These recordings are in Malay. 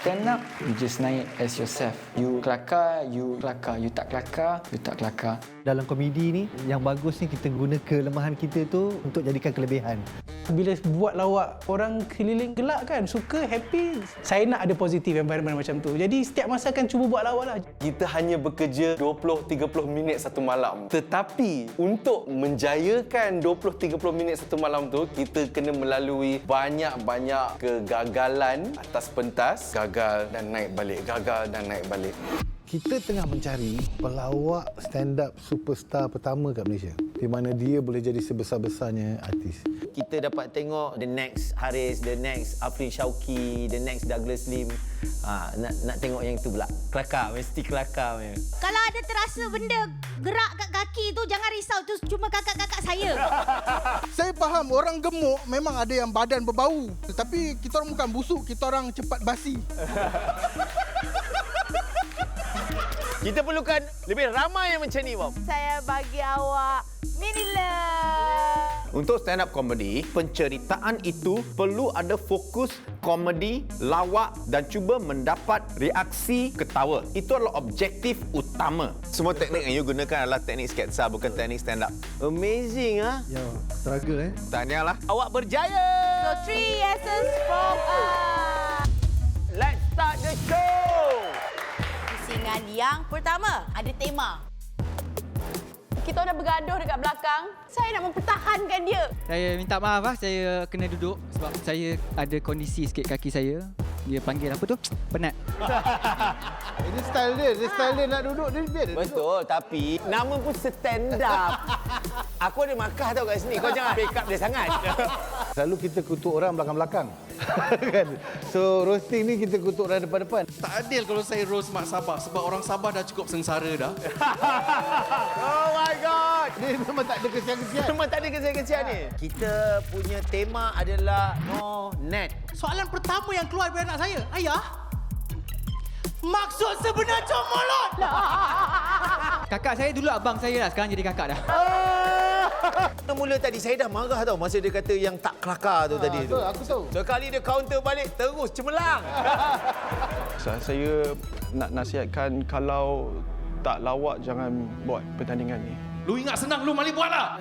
Stand up, you just naik as yourself. You kelakar, you kelakar. You tak kelakar, you tak kelakar. Dalam komedi ni, yang bagus ni kita guna kelemahan kita tu untuk jadikan kelebihan. Bila buat lawak, orang keliling gelak kan, suka, happy. Saya nak ada positif environment macam tu. Jadi setiap masa akan cuba buat lawak lah. Kita hanya bekerja 20-30 minit satu malam. Tetapi untuk menjayakan 20-30 minit satu malam tu, kita kena melalui banyak-banyak kegagalan atas pentas. Gagal dan naik balik, gagal dan naik balik. Kita tengah mencari pelawak stand-up superstar pertama kat Malaysia, di mana dia boleh jadi sebesar-besarnya artis. Kita dapat tengok the next Haris, the next Afrin Shauki, the next Douglas Lim. Nak tengok yang itu pula. Kelakar, mesti kelakar punya. Kalau ada terasa benda gerak kat kaki tu, jangan risau. Tu cuma kakak-kakak saya. Saya faham orang gemuk memang ada yang badan berbau. Tetapi kita orang bukan busuk, kita orang cepat basi. Kita perlukan lebih ramai yang macam ni, Bob. Saya bagi awak Minila. Untuk stand up comedy, penceritaan itu perlu ada fokus komedi, lawak dan cuba mendapat reaksi ketawa. Itu adalah objektif utama. Semua teknik yang you gunakan adalah teknik sketsa, bukan teknik stand up. Amazing, ah? Ya, struggle Tahniahlah. Awak berjaya. So 3 yeses from us. Let's start the show. Pusingan yang pertama ada tema. Kita dah bergaduh dekat belakang. Saya nak mempertahankan dia. Saya minta maaf saya kena duduk sebab saya ada kondisi sikit kaki saya. Dia panggil apa tu? Penat. Ini style dia nak duduk, dia duduk. Betul, tapi nama pun stand up. Aku ada markah tau kat sini. Kau jangan pick up dia sangat. Selalu kita kutuk orang belakang-belakang. Kan? So roasting ni kita kutuk orang depan-depan. Tak adil kalau saya roast Mak Sabah sebab orang Sabah dah cukup sengsara dah. Oh my God. Dia memang tak ada kesian-kesian. Memang tak ada kesian-kesian ni. Kita punya tema adalah no net. Soalan pertama yang keluar dari anak saya, ayah, maksud sebenar comolot. Kakak saya dulu abang saya lah, sekarang jadi kakak dah. Mula tadi saya dah marah tau masa dia kata yang tak kelakar tu tadi tu. Aku tahu. Sekali dia counter balik terus cemerlang. Saya nak nasihatkan kalau tak lawak jangan buat pertandingan ni. Lu ingat senang, lu malik buatlah.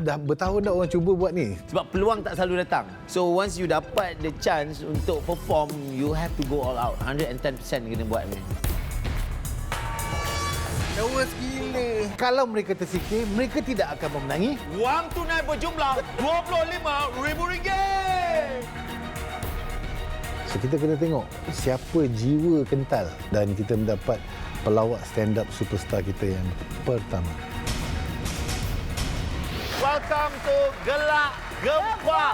Dah bertahun dah orang cuba buat ni. Sebab peluang tak selalu datang. So once you dapat the chance untuk perform, you have to go all out. 110% kena buat ni. Nervous gila. Kalau mereka tersikir, mereka tidak akan memenangi. Wang tunai berjumlah RM25,000. So kita kena tengok siapa jiwa kental dan kita mendapat pelawak stand-up superstar kita yang pertama. Welcome to Gelak Gempa.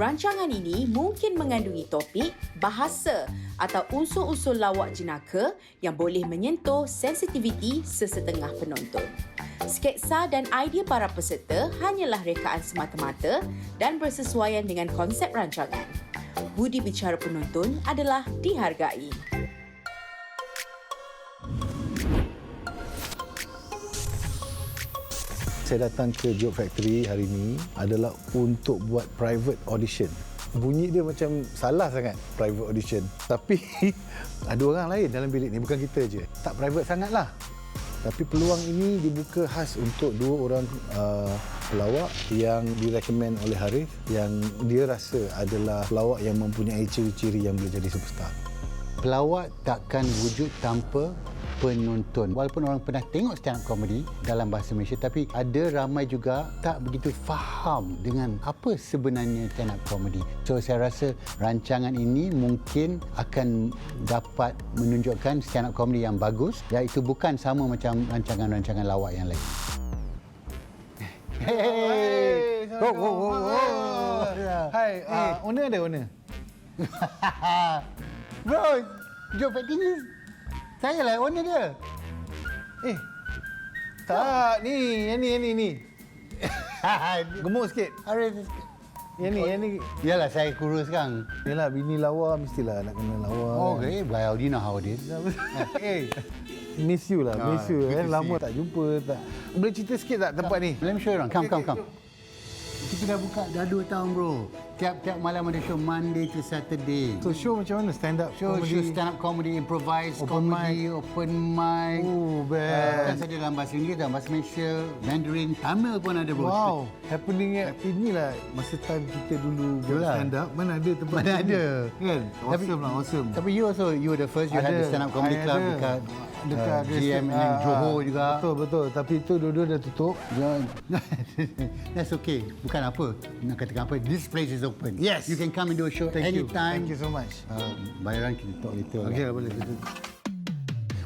Rancangan ini mungkin mengandungi topik, bahasa atau unsur-unsur lawak jenaka yang boleh menyentuh sensitiviti sesetengah penonton. Sketsa dan idea para peserta hanyalah rekaan semata-mata dan bersesuaian dengan konsep rancangan. Budi bicara penonton adalah dihargai. Saya datang ke Joke Factory hari ini adalah untuk buat private audition. Bunyi dia macam salah sangat, private audition. Tapi ada orang lain dalam bilik ni, bukan kita je. Tak private sangatlah. Tapi peluang ini dibuka khas untuk dua orang pelawak yang direkomend oleh Haris, yang dia rasa adalah pelawak yang mempunyai ciri-ciri yang boleh jadi superstar. Pelawak takkan wujud tanpa penonton. Walaupun orang pernah tengok stand-up comedy dalam bahasa Malaysia, tapi ada ramai juga tak begitu faham dengan apa sebenarnya stand-up comedy. So saya rasa rancangan ini mungkin akan dapat menunjukkan stand-up comedy yang bagus, iaitu bukan sama macam rancangan-rancangan lawak yang lain. Hey, Hai, owner ada owner? Bro, Joke Factory ni saya lah owner dia. Tak, ni. Gemuk sikit. Yang ni. Yalah, saya kurus kan. Yalah, bini lawa mestilah nak kena lawa. Okay, well, you know how it is. Hey, miss you lah, miss you. Lama tak jumpa. Tak. Boleh cerita sikit tak tempat ni? Let me show you around. Come. Kita dah buka dah 2 tahun, bro. Tiap malam ada show Monday to Saturday. So show macam mana? Stand up Show comedy? stand up comedy, improvise Open comedy, open mic. Oh, best. Kan saya dalam bahasa Inggeris, dalam bahasa Malaysia, Mandarin, Tamil pun ada, bro. Wow, happening inilah masa time kita dulu buat Yalah. stand up. Mana ada tempat Mana ni? ada. Kan? Awesome. Tapi you were the first, you had the stand up comedy I club ada. dekat GM and Johor juga. Betul. Tapi itu dua-dua dah tutup. That's okay. Bukan apa. Nak katakan apa. This place is open. Yes. You can come and do a show anytime. Thank you so much. Bayaran kita talk later. Okey, boleh.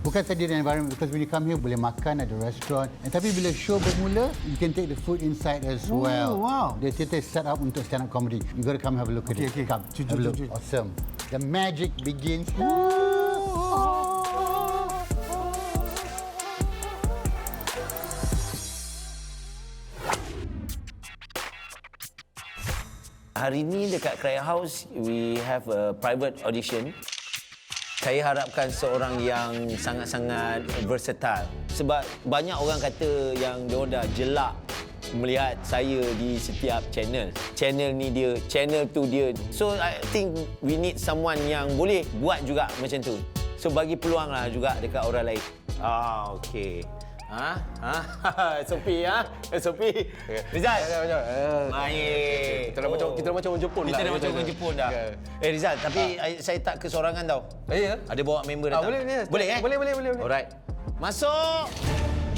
Bukan saja the environment, because when you come here boleh makan, ada restaurant. Tapi bila show bermula, you can take the food inside as well. Wow. The theatre is set up untuk stand up comedy. You got to come have a look at it. Okay. Come, have a look. Awesome. The magic begins. Hari ni dekat Cry House, we have a private audition. Saya harapkan seorang yang sangat-sangat versatile. Sebab banyak orang kata yang dia dah jelak melihat saya di setiap channel. Channel ni dia, channel tu dia. So I think we need someone yang boleh buat juga macam tu. So bagi peluang lah juga dekat orang lain. Okey. SOP SOP. Rizal. Baik. Kita dah macam orang Jepun Kita dah macam orang Jepun dah. Rizal, tapi saya tak kesorangan tau. Ya? Ada bawa member datang. Boleh. Boleh. Alright. Masuk.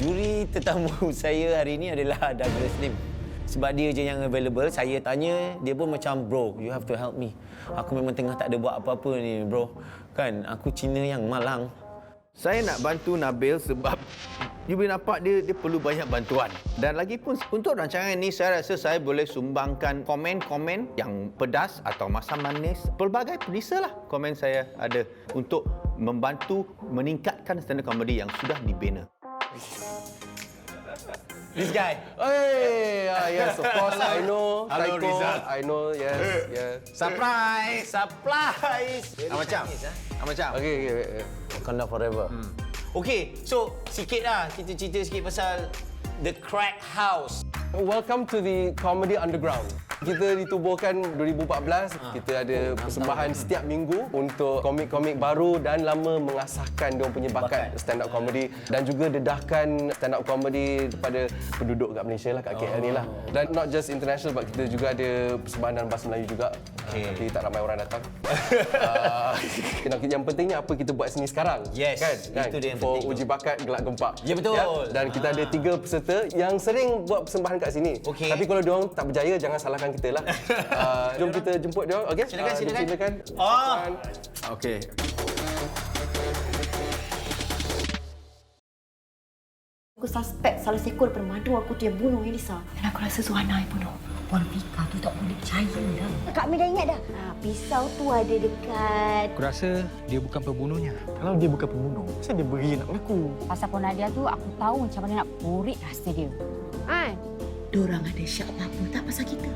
Juri tetamu saya hari ini adalah Douglas Lim. Sebab dia je yang available, saya tanya, dia pun macam, bro, you have to help me. Aku memang tengah tak ada buat apa-apa ni, bro. Kan, aku Cina yang malang. Saya nak bantu Nabil sebab you boleh nampak dia perlu banyak bantuan. Dan lagi pun untuk rancangan ini saya rasa saya boleh sumbangkan komen-komen yang pedas atau masam manis. Pelbagai producer lah komen saya ada untuk membantu meningkatkan stand-up comedy yang sudah dibina. This guy. Yes, of course. I know. Hello, Taiko. Rizal. I know. Yes. Surprise. Macam. Okay. Wakanda forever. Okay, so sikit lah kita cerita sikit pasal The Crack House. Welcome to the Comedy Underground. Kita ditubuhkan 2014. Kita ada persembahan setiap minggu untuk komik-komik baru dan lama mengasahkan diorang punya bakat stand up comedy dan juga dedahkan stand up comedy kepada penduduk kat Malaysia lah, kat KL ni lah. Dan not just international, but kita juga ada persembahan dalam bahasa Melayu juga. Tapi tak ramai orang datang. Yang pentingnya apa kita buat sini sekarang. Yes, kan? itu dia yang For penting uji bakat Gelak Gempak. Ya, betul. Dan kita ada 3 peserta yang sering buat persembahan kat sini. Okey. Tapi kalau diorang tak berjaya, jangan salahkan kita lah. Jom kita jemput diorang. Okey? Silakan. Okey. Aku suspek salah seekor daripada madu aku tu yang bunuh Elisa. Dan aku rasa Suhana yang bunuh. Puan Vika tu tak boleh percaya dah. Kak Amir dah ingat dah. Pisau tu ada dekat... Aku rasa dia bukan pembunuhnya. Kalau dia bukan pembunuh, kenapa dia beri nak mengaku? Pasal Puan Nadia tu aku tahu macam mana nak porik rahsia dia. Diorang ada syak apa-apa tak pasal kita.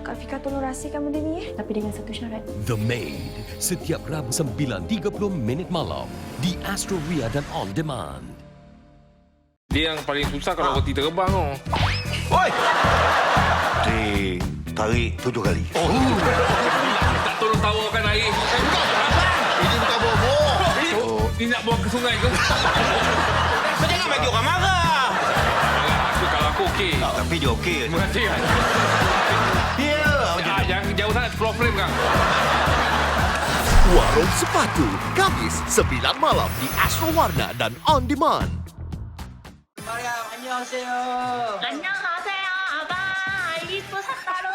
Kak Fika tolong rahsiakan benda ni tapi dengan satu syarat. The Maid, setiap Rabu 9.30 minit malam di Astro Ria dan On Demand. Dia yang paling susah kalau roti terbang tu. Oi! Tarik 7 kali. Tak tolong tawarkan air. Ini bukan bobo. Ni nak buang ke sungai ke? Kau jangan bagi orang marah. Kalau aku okey. Tapi dia okey. Terima kasih. Jangan jauh sangat 10 frame kang. Warung Sepatu, Kamis 9 malam di Astro Warna dan On Demand. Mariam, annyeonghaseyo. Annyeonghaseyo, abang. Itu sataru.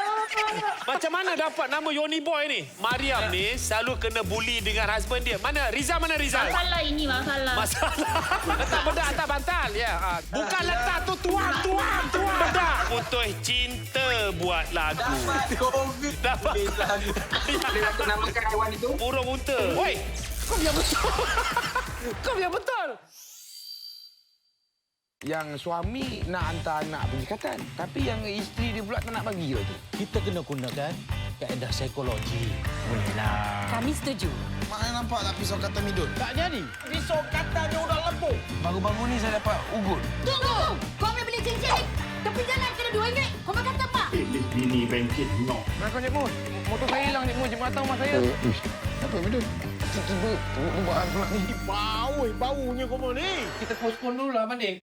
Macam mana dapat nama Yoni Boy ni? Mariam ni selalu kena bully dengan husband dia. Mana Rizal? Masalah ini masalah. Letak bedak atas bantal. Ya. Bukan letak tu tuang. Bedak. Putus cinta buat lagu. Dapat. Dia nak namakan haiwan itu? Burung unta. Woi, kau biar betul. Yang suami nak hantar anak pergi Qatar, tapi yang isteri dia pula tak nak bagi tu. Kita kena gunakan kaedah psikologi. Bolehlah. Kami setuju. Mak yang nampak tak pisau kata midun? Tak jadi. Pisau katanya udah lembut. Baru-baru ni saya dapat ugut. Tunggu! Kau boleh beli cincin tepi jalan kena RM2. Kau makan tak, Pak? Bini bengkit no. Nak kau Cik Mus? Motor saya hilang Cik Mus. Cik Mus datang rumah saya. Apa midun? Tiba-tiba buat pula ni. Baunya kau ni. Kita postpone dulu lah banding.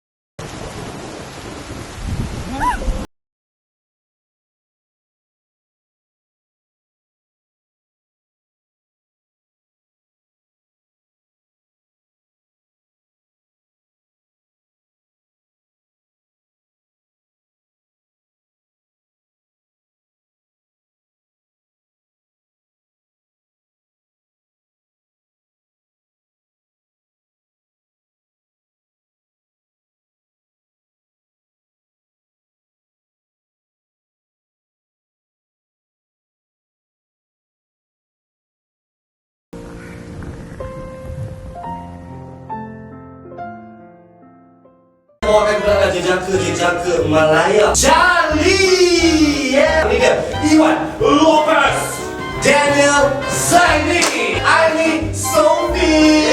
Bawakan belakang jejaka Malaya. Charlie! Yeah! Ini dia, Iwan Lopez, Daniel Zaini, Aini Sophie.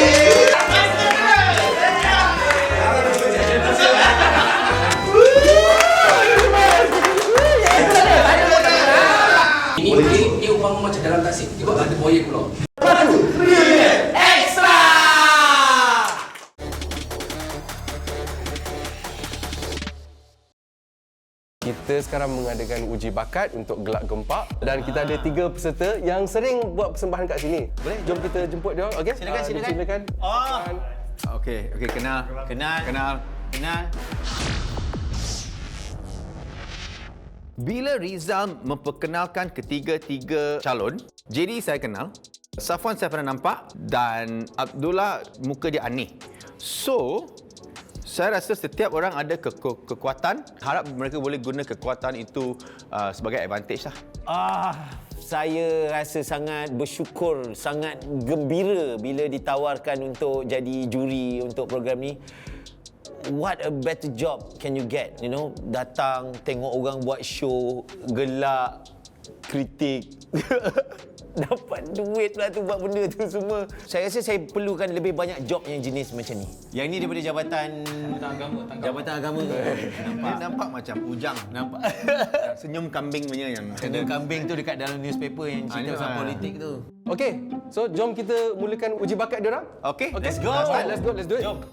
Ini umpama macam dalam taksi. Tiba ada proyek pula. Kita sekarang mengadakan uji bakat untuk Gelak Gempak dan kita ada 3 peserta yang sering buat persembahan kat sini. Boleh? Jom kita jemput dia orang. Okey? Silakan. Okey, kenal. Bila Rizal memperkenalkan ketiga-tiga calon, JD saya kenal, Safwan saya pernah nampak dan Abdullah muka dia aneh. So, saya rasa setiap orang ada kekuatan. Harap mereka boleh guna kekuatan itu sebagai advantage lah. Saya rasa sangat bersyukur, sangat gembira bila ditawarkan untuk jadi juri untuk program ni. What a better job can you get, you know? Datang, tengok orang buat show, gelak, kritik. Dapat duit pula tu buat benda tu semua. Saya rasa saya perlukan lebih banyak job yang jenis macam ni. Yang ni daripada Jabatan Agama. Dia nampak macam Ujang. Nampak. Senyum kambing punya yang Senyum kambing tu dekat dalam newspaper yang cerita pasal politik tu. Okey, so jom kita mulakan uji bakat dia orang. Okey, let's go. Let's do it. Jom.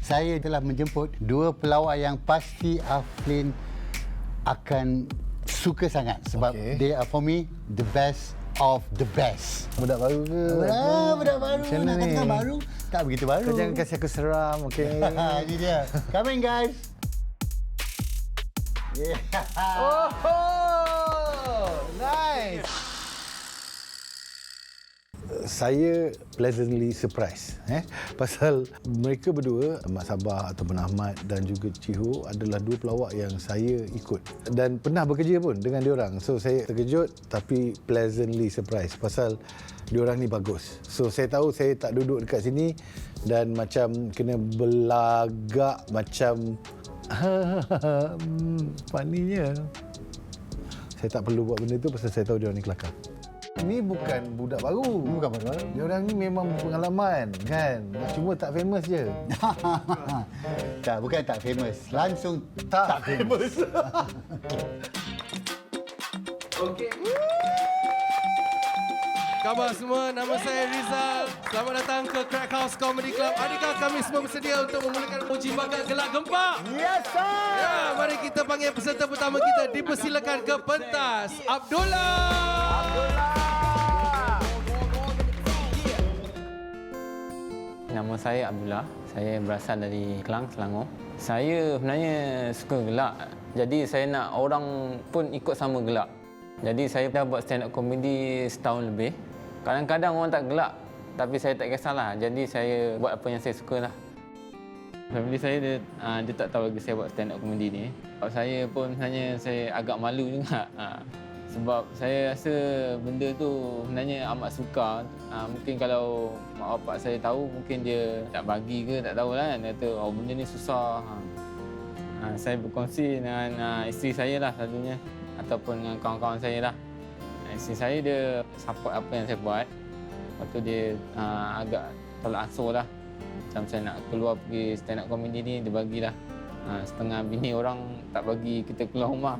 Saya telah menjemput 2 pelawak yang pasti Aflin akan suka sangat sebab they are for me the best of the best. Budak baru ke? Budak baru. Macam mana Nak ni? katakan baru? Tak begitu baru. Kau jangan kasih aku seram, okey? Ini dia. Come in, guys. Yeah. Nice. Saya pleasantly surprised pasal mereka berdua, Mak Sabah ataupun Ahmad dan juga Ciho adalah 2 pelawak yang saya ikut dan pernah bekerja pun dengan diorang. So saya terkejut tapi pleasantly surprised pasal diorang ni bagus. So saya tahu saya tak duduk dekat sini dan macam kena belagak macam funny-nya. Saya tak perlu buat benda tu pasal saya tahu diorang ni kelakar. Ini bukan budak baru. Bukan budak baru. Diorang ni memang berpengalaman kan. Cuma tak famous je. Tak, bukan tak famous. Langsung tak famous. Okey. Khabar semua, nama saya Rizal. Selamat datang ke Crack House Comedy Club. Adakah kami semua bersedia untuk memulakan uji bakat Gelak Gempak? Yes, sir! Ya, mari kita panggil peserta pertama kita. Dipersilakan ke pentas, Abdullah. Nama saya Abdullah. Saya berasal dari Kelang, Selangor. Saya sebenarnya suka gelak. Jadi saya nak orang pun ikut sama gelak. Jadi saya dah buat stand up comedy setahun lebih. Kadang-kadang orang tak gelak, tapi saya tak kisahlah. Jadi saya buat apa yang saya sukalah. Family saya dia tak tahu lagi saya buat stand up comedy ni. Saya pun sebenarnya saya agak malu juga. Sebab saya rasa benda tu sebenarnya amat sukar. Mungkin kalau mak bapak saya tahu, mungkin dia tak bagi ke, tak tahulah kan. Dia kata, oh benda ni susah. Saya berkongsi dengan isteri saya lah selalunya. Ataupun dengan kawan-kawan saya lah. Isteri saya dia support apa yang saya buat. Lepas tu dia agak tolak ansur lah. Macam saya nak keluar pergi stand up comedy ni, dia bagilah. Setengah bini orang tak bagi kita keluar rumah.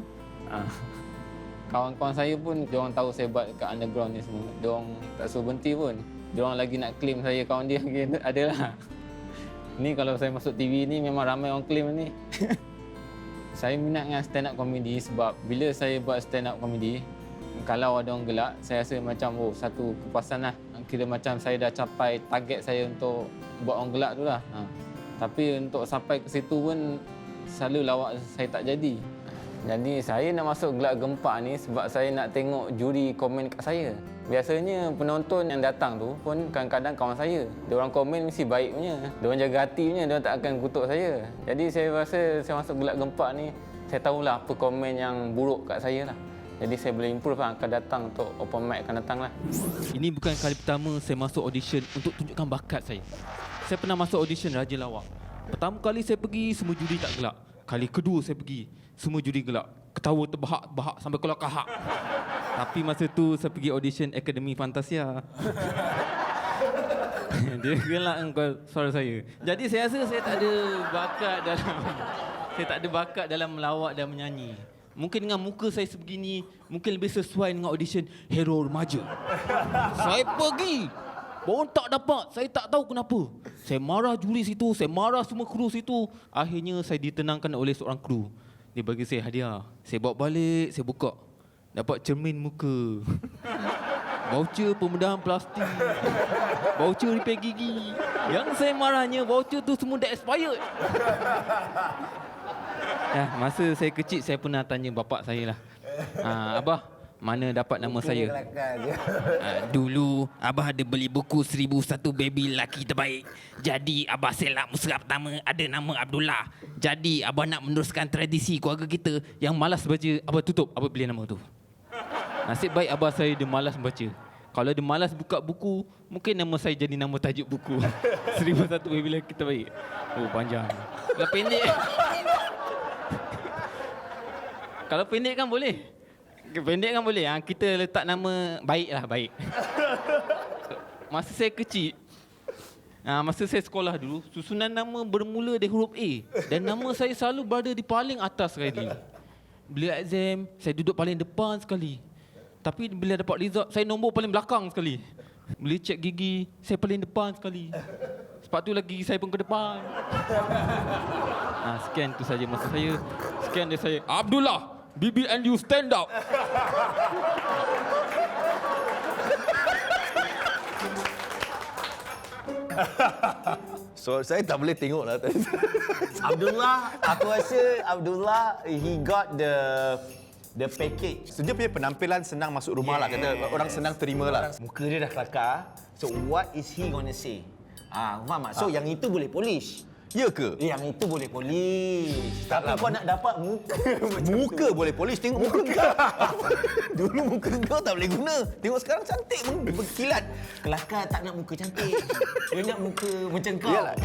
Kawan-kawan saya pun, diorang tahu saya buat kat underground ni semua. Diorang tak suruh berhenti pun. Diorang lagi nak claim saya kawan dia. Adalah. Ni kalau saya masuk TV ni memang ramai orang claim ni. Saya minat dengan stand up comedy sebab bila saya buat stand up comedy, kalau ada orang gelak, saya rasa macam satu kepuasan lah. Kira macam saya dah capai target saya untuk buat orang gelak tu lah. Tapi untuk sampai ke situ pun selalu lawak saya tak jadi. Jadi saya nak masuk Gelak Gempak ni sebab saya nak tengok juri komen kat saya. Biasanya penonton yang datang tu pun kadang-kadang kawan saya. Diorang komen mesti baik punya. Diorang jaga hati punya, diorang tak akan kutuk saya. Jadi saya rasa saya masuk Gelak Gempak ni, saya tahulah apa komen yang buruk kat saya lah. Jadi saya boleh improve lah, akan datang untuk open mic akan datang lah. Ini bukan kali pertama saya masuk audition untuk tunjukkan bakat saya. Saya pernah masuk audition Raja Lawak. Pertama kali saya pergi, semua juri tak gelak. Kali kedua saya pergi, semua juri gelak. Ketawa terbahak-bahak sampai keluar kahak. Tapi masa tu saya pergi audition Akademi Fantasia. Dia gelak suara saya. Jadi saya rasa saya tak ada bakat dalam melawak dan menyanyi. Mungkin dengan muka saya sebegini, mungkin lebih sesuai dengan audition hero remaja. Saya pergi, baru tak dapat. Saya tak tahu kenapa. Saya marah juri situ, saya marah semua kru situ. Akhirnya saya ditenangkan oleh seorang kru. Dia bagi saya hadiah. Saya bawa balik, saya buka. Dapat cermin muka. Voucher pembedahan plastik. Voucher repair gigi. Yang saya marahnya, voucher tu semua dah expired. Masa saya kecil, saya pernah tanya bapak saya lah. Abah, mana dapat nama saya? Dulu, Abah ada beli buku 1001 Baby Lelaki Terbaik. Jadi, Abah selak musrah pertama ada nama Abdullah. Jadi, Abah nak meneruskan tradisi keluarga kita yang malas baca. Abah tutup, Abah beli nama tu. Nasib baik Abah saya dia malas baca. Kalau dia malas buka buku, mungkin nama saya jadi nama tajuk buku. 1001 Baby Lelaki Terbaik. Oh, panjang. Kalau pendek. Kalau pendek kan boleh. Pendek kan boleh. Kita letak nama baik lah, baik. Masa saya kecil, masa saya sekolah dulu, susunan nama bermula dari huruf A. Dan nama saya selalu berada di paling atas sekali. Bila exam, saya duduk paling depan sekali. Tapi bila dapat result, saya nombor paling belakang sekali. Bila cek gigi, saya paling depan sekali. Sebab tu lagi saya pun ke depan. Sekian tu saja masa saya. Sekian dari saya. Abdullah, Bibi and you stand up. So saya tak boleh tengok lah. Abdullah, aku rasa Abdullah he got the package. So dia punya penampilan senang masuk rumah lah, kata orang senang terima lah. Muka dia dah kelakar. So what is he gonna say? Faham tak? So yang itu boleh polish. Ya ke? Yang itu boleh polish. Tapi kau nak dapat muka muka boleh polish. Tengok muka kau. Dulu muka kau tak boleh guna. Tengok sekarang cantik, berkilat. Kelakar tak nak muka cantik. Dia nak muka macam kau. Yalah.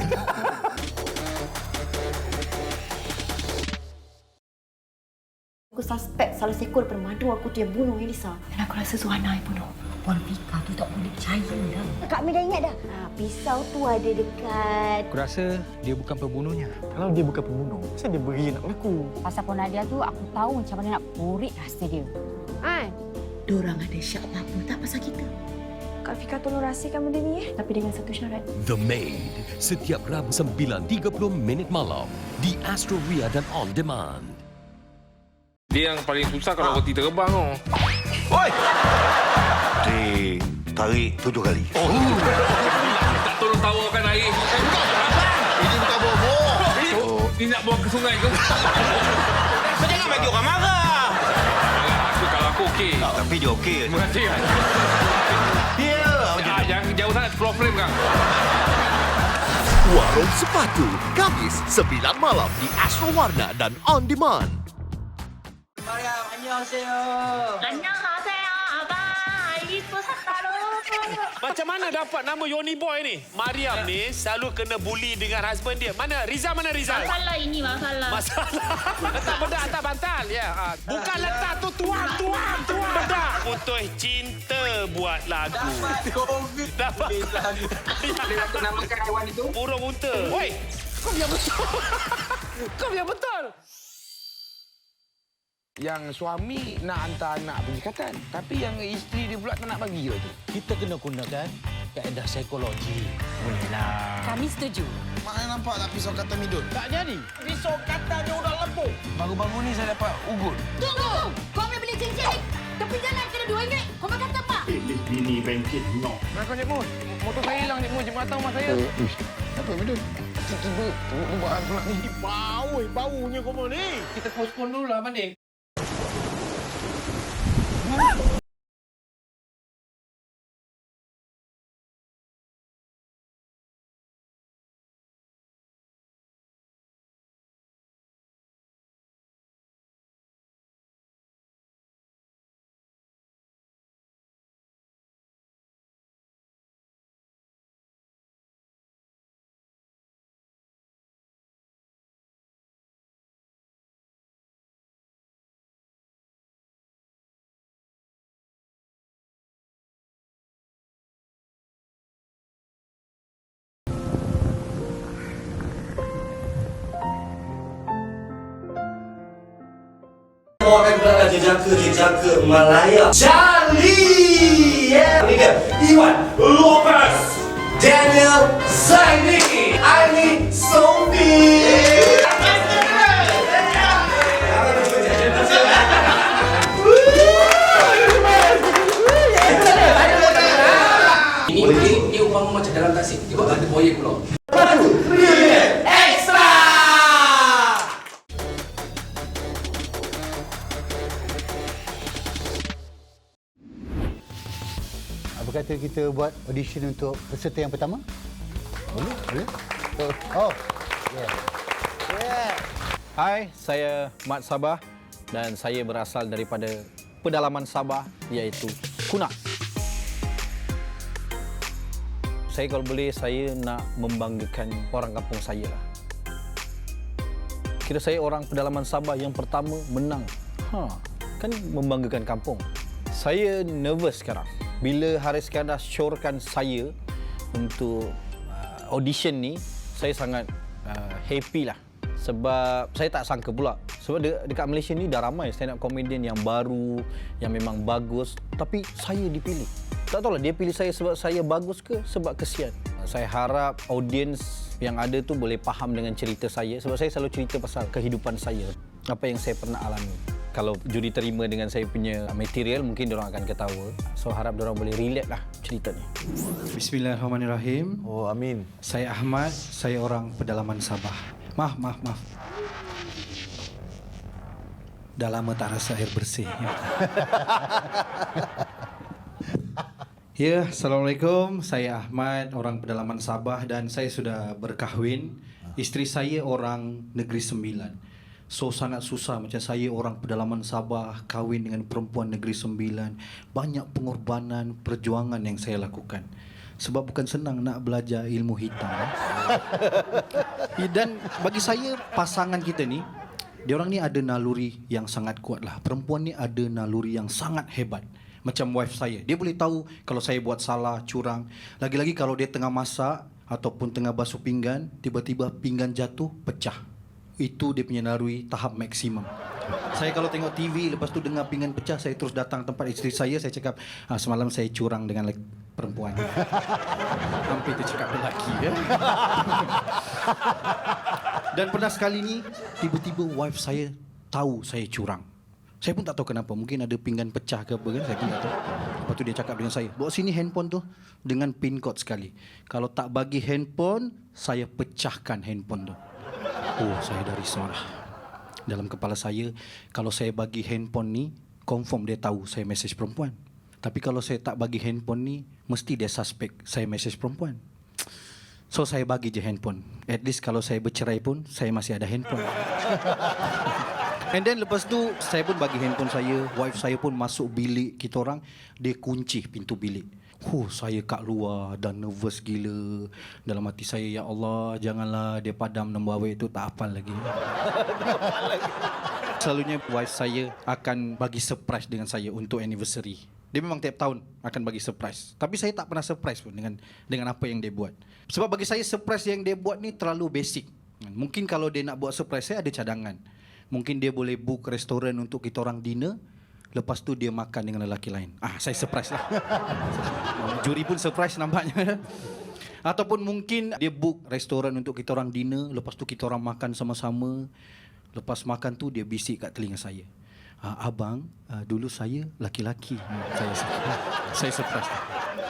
Aku suspek salah seekor pemadu aku tu yang bunuh Elisa. Dan aku rasa Suhana yang bunuh. Puan Vika tu tak boleh percaya dah. Kak Mi dah ingat dah. Pisau tu ada dekat... Aku rasa dia bukan pembunuhnya. Kalau dia bukan pembunuh, kenapa dia beri nak aku? Pasal Puan Nadia tu, aku tahu macam mana nak porik rahsia dia. Diorang ada syak apa tak pasal kita. Kak Vika tolong rahsiakan benda ni tapi dengan satu syarat. The Maid, setiap Rabu 9.30 malam di Astro Ria dan On Demand. Dia yang paling susah kalau roti terbang tu. Oi! Tarik 7 kali. Oh. Tak tolong tawarkan air. Ini bukan bobo. Ni nak buang ke sungai ke? Kau jangan bagi orang marah. Kalau aku okey. Tapi dia okey. Terima kasih. Jangan jauh sangat 10 frame kan. Warung Sepatu, Kamis 9 malam di Astro Warna dan On Demand. Mariam, annyeonghaseyo. Macam mana dapat nama Yoni Boy ni? Mariam ni selalu kena bully dengan husband dia. Mana Rizal, mana Rizal? Masalah ini, masalah. Masalah. Letak bedak atas bantal. Ya. Bukan letak tu tuang. Bedak. Putus cinta buat lagu. Dapat. Dapat namakan haiwan itu? Burung unta. Woi, kau biar betul. Kau biar betul. Yang suami nak hantar anak pergi katan. Tapi yang isteri dia pula tak nak bagi tu. Kita kena gunakan kaedah psikologi. Bolehlah. Kami setuju. Mana nampak tak pisau katan midun? Tak jadi. Pisau katannya udah lepuk. Baru-baru ni saya dapat ugut. Tunggu! Kau ambil beli cincin ni. Tepi jalan kena RM2. Kau makan apa? Ini bengket no. Kau Cik Mun. Motor saya hilang Cik Mun. Cik Mun datang rumah saya. Apa midun? Tiba-tiba buat pula ni. Baunya kau ni. Kita postpone dulu lah, Mandik. Bawakan belakang jejaka Malaya. Charlie! Yeah. Ini dia, Iwan Lopez, Daniel Zaini, Aini Sophie. Ini umpama macam dalam taksi. Tiba ada buaya keluar. Apa kata kita buat audition untuk peserta yang pertama? Boleh? Oh. Yeah. Hai, saya Mat Sabah dan saya berasal daripada pedalaman Sabah iaitu Kunak. Saya kalau boleh, saya nak membanggakan orang kampung saya lah. Kira saya orang pedalaman Sabah yang pertama menang. Kan membanggakan kampung. Saya nervous sekarang. Bila Haris Iskandar syorkan saya untuk audition ni, saya sangat happy lah. Sebab saya tak sangka pula. Sebab dekat Malaysia ni dah ramai stand up comedian yang baru, yang memang bagus. Tapi saya dipilih. Tak tahulah dia pilih saya sebab saya bagus ke sebab kesian. Saya harap audiens yang ada tu boleh faham dengan cerita saya. Sebab saya selalu cerita pasal kehidupan saya. Apa yang saya pernah alami. Kalau juri terima dengan saya punya material, mungkin diorang akan ketawa. So harap diorang boleh relate lah cerita ni. Bismillahirrahmanirrahim. Oh, amin. Saya Ahmad, saya orang pedalaman Sabah. Maaf. Dah lama tak rasa air bersih. Ya, Assalamualaikum. Saya Ahmad, orang pedalaman Sabah dan saya sudah berkahwin. Isteri saya orang Negeri Sembilan. So sangat susah macam saya orang pedalaman Sabah kahwin dengan perempuan Negeri Sembilan. Banyak pengorbanan, perjuangan yang saya lakukan. Sebab bukan senang nak belajar ilmu hitam. Dan bagi saya pasangan kita ni, diorang ni ada naluri yang sangat kuat lah. Perempuan ni ada naluri yang sangat hebat. Macam wife saya, dia boleh tahu kalau saya buat salah, curang. Lagi-lagi kalau dia tengah masak ataupun tengah basuh pinggan, tiba-tiba pinggan jatuh, pecah. Itu dia punya naluri tahap maksimum. Saya kalau tengok TV, lepas tu dengar pinggan pecah, saya terus datang tempat isteri saya cakap, semalam saya curang dengan perempuan. Hampir tercakap lelaki. Ya? Dan pernah sekali ni, tiba-tiba wife saya tahu saya curang. Saya pun tak tahu kenapa. Mungkin ada pinggan pecah ke apa kan, saya pun tak tahu. Lepas tu dia cakap dengan saya, bawa sini handphone tu dengan pin code sekali. Kalau tak bagi handphone, saya pecahkan handphone tu. Oh, saya dah risau lah. Dalam kepala saya, kalau saya bagi handphone ni, confirm dia tahu saya mesej perempuan. Tapi kalau saya tak bagi handphone ni, mesti dia suspek saya mesej perempuan. So, saya bagi je handphone. At least kalau saya bercerai pun, saya masih ada handphone. And then lepas tu, saya pun bagi handphone saya. Wife saya pun masuk bilik kita orang. Dia kunci pintu bilik. Saya kat luar dan nervous gila. Dalam hati saya, ya Allah, janganlah dia padam nombor awet itu, tak hafal lagi. Selalunya wife saya akan bagi surprise dengan saya untuk anniversary. Dia memang tiap tahun akan bagi surprise. Tapi saya tak pernah surprise pun dengan apa yang dia buat. Sebab bagi saya surprise yang dia buat ni terlalu basic. Mungkin kalau dia nak buat surprise, saya ada cadangan. Mungkin dia boleh book restoran untuk kita orang dinner. Lepas tu dia makan dengan lelaki lain. Saya surprise lah. Juri pun surprise nampaknya. Ataupun mungkin dia book restoran untuk kita orang dinner. Lepas tu kita orang makan sama-sama. Lepas makan tu dia bisik kat telinga saya. Abang, dulu saya laki-laki. Saya surprise.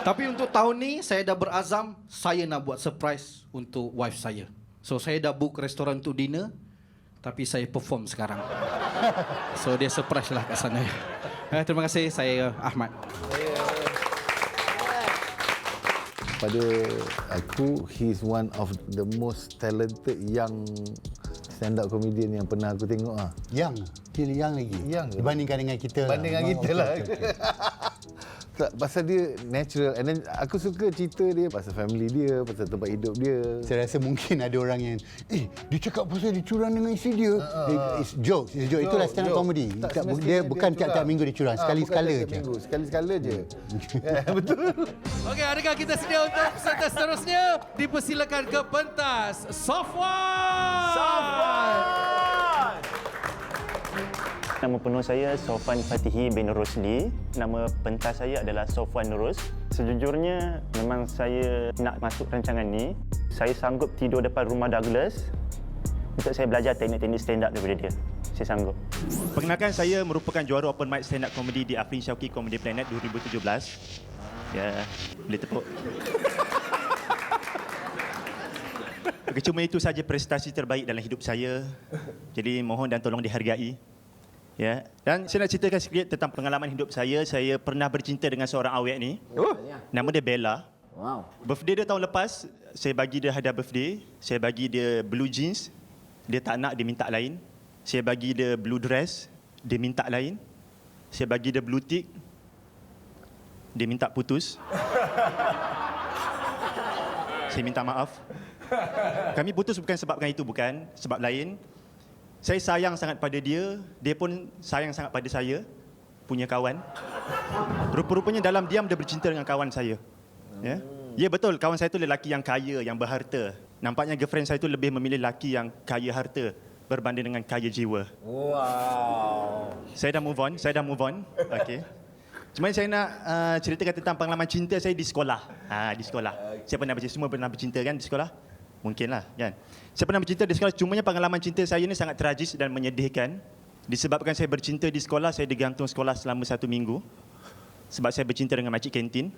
Tapi untuk tahun ni saya dah berazam saya nak buat surprise untuk wife saya. So saya dah book restoran untuk dinner. Tapi saya perform sekarang. So dia surprise lah kat sana. Terima kasih, saya Ahmad. Pada aku, he's one of the most talented young stand-up comedian yang pernah aku tengok. Young? Still young lagi? Young. Dibandingkan dengan kita lah. Bandingkan kita lah. Tak, pasal dia natural. And then aku suka cerita dia pasal family dia, pasal tempat hidup dia. Saya rasa mungkin ada orang yang dia cakap pasal dia curang dengan isteri dia. It's jokes. Itulah stand up comedy. Dia bukan tiap-tiap minggu dia curang. Sekali-sekala je. Sekali-sekala je. Betul. Okey, adakah kita sedia untuk peserta seterusnya? Dipersilakan ke pentas Safwan. Nama penuh saya Sofwan Fatihi bin Rosli. Nama pentas saya adalah Sofwan Nurus. Sejujurnya memang saya nak masuk rancangan ni. Saya sanggup tidur depan rumah Douglas untuk saya belajar teknik-teknik stand up daripada dia. Saya sanggup. Perkenalkan, saya merupakan juara open mic stand up comedy di Afrin Syauqi Comedy Planet 2017. Ya, boleh tepuk. Cuma itu saja prestasi terbaik dalam hidup saya. Jadi mohon dan tolong dihargai. Ya, dan saya nak ceritakan sikit tentang pengalaman hidup saya. Saya pernah bercinta dengan seorang awet ni. Nama dia Bella. Wow. Birthday dia tahun lepas, saya bagi dia hadiah birthday. Saya bagi dia blue jeans. Dia tak nak, dia minta lain. Saya bagi dia blue dress. Dia minta lain. Saya bagi dia blue tick. Dia minta putus. Saya minta maaf. Kami putus bukan sebabkan itu, bukan. Sebab lain. Saya sayang sangat pada dia, dia pun sayang sangat pada saya, punya kawan. Rupa-rupanya dalam diam dia bercinta dengan kawan saya. Ya betul, kawan saya itu lelaki yang kaya, yang berharta. Nampaknya girlfriend saya itu lebih memilih lelaki yang kaya harta berbanding dengan kaya jiwa. Wow. Saya dah move on. Okey. Cuma saya nak ceritakan tentang pengalaman cinta saya di sekolah. Di sekolah. Saya pernah bercinta, semua pernah bercinta kan di sekolah? Mungkinlah kan. Saya pernah bercinta di sekolah, cumanya pengalaman cinta saya ni sangat tragis dan menyedihkan. Disebabkan saya bercinta di sekolah, saya digantung sekolah selama 1 minggu. Sebab saya bercinta dengan makcik kantin.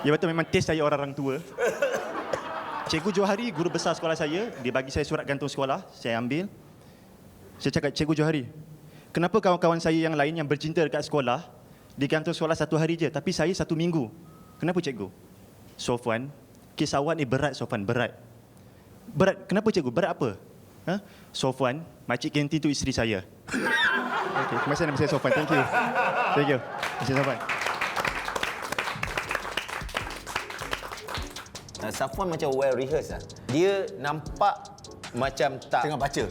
Ya betul, memang taste saya orang tua. Cikgu Johari, guru besar sekolah saya, dia bagi saya surat gantung sekolah, saya ambil. Saya cakap, Cikgu Johari, kenapa kawan-kawan saya yang lain yang bercinta dekat sekolah, digantung sekolah 1 hari je, tapi saya 1 minggu? Kenapa cikgu? Sofwan, kisah awak ni berat, Sofwan, berat. Berat, kenapa cikgu? Berat apa? Sofwan, makcik kantin tu isteri saya. Okey, terima kasih nama saya Sofwan. Thank you. Terima kasih Sofwan. Safwan macam well rehearsed lah. Dia nampak macam tak Tengah baca.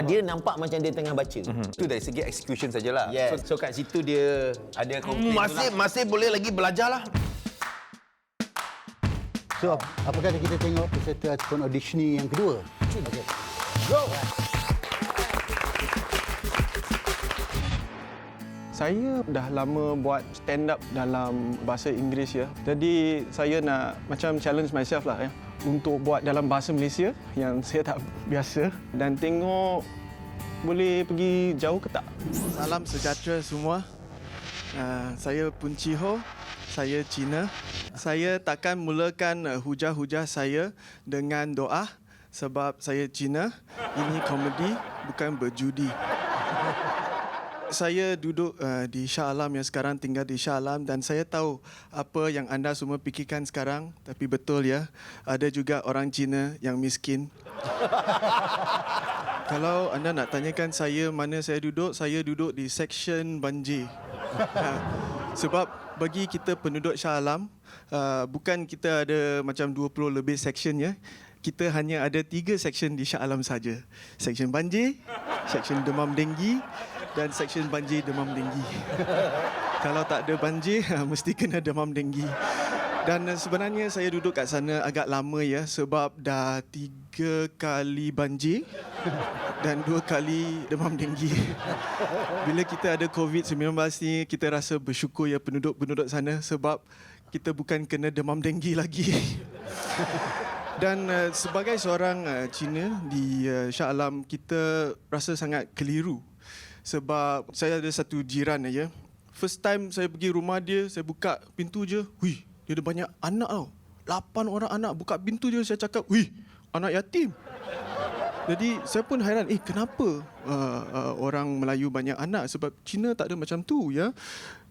Dia nampak macam dia tengah baca. Itu dari segi execution sajalah. Yes. So kat situ dia ada komplain Masih boleh lagi belajar lah. So, apa kata kita tengok peserta ataupun audisi yang kedua? Okay. Go! Saya dah lama buat stand up dalam bahasa Inggeris ya. Jadi saya nak macam challenge myself lah ya untuk buat dalam bahasa Malaysia yang saya tak biasa dan tengok boleh pergi jauh ke tak. Salam sejahtera semua. Saya Pun Chi Ho. Saya Cina. Saya takkan mulakan hujah-hujah saya dengan doa sebab saya Cina. Ini komedi, bukan berjudi. Saya duduk di Shah Alam yang sekarang tinggal di Shah Alam dan saya tahu apa yang anda semua fikirkan sekarang. Tapi betul ya, ada juga orang Cina yang miskin. Kalau anda nak tanyakan saya mana saya duduk di section banjir. Sebab bagi kita penduduk Shah Alam, bukan kita ada macam 20 lebih section ya. Kita hanya ada 3 section di Shah Alam saja. Section banjir, section demam denggi dan section banjir demam denggi. Kalau tak ada banjir, mesti kena demam denggi. Dan sebenarnya saya duduk kat sana agak lama ya, sebab dah 3 kali banjir dan 2 kali demam denggi. Bila kita ada COVID-19 ni, kita rasa bersyukur ya penduduk-penduduk sana, sebab kita bukan kena demam denggi lagi. Dan sebagai seorang Cina di Shah Alam, kita rasa sangat keliru. Sebab saya ada satu jiran ya. First time saya pergi rumah dia, saya buka pintu je, wih, dia ada banyak anak tau. 8 orang anak, buka pintu je saya cakap, wih, anak yatim. Jadi saya pun hairan, kenapa orang Melayu banyak anak? Sebab Cina tak ada macam tu ya.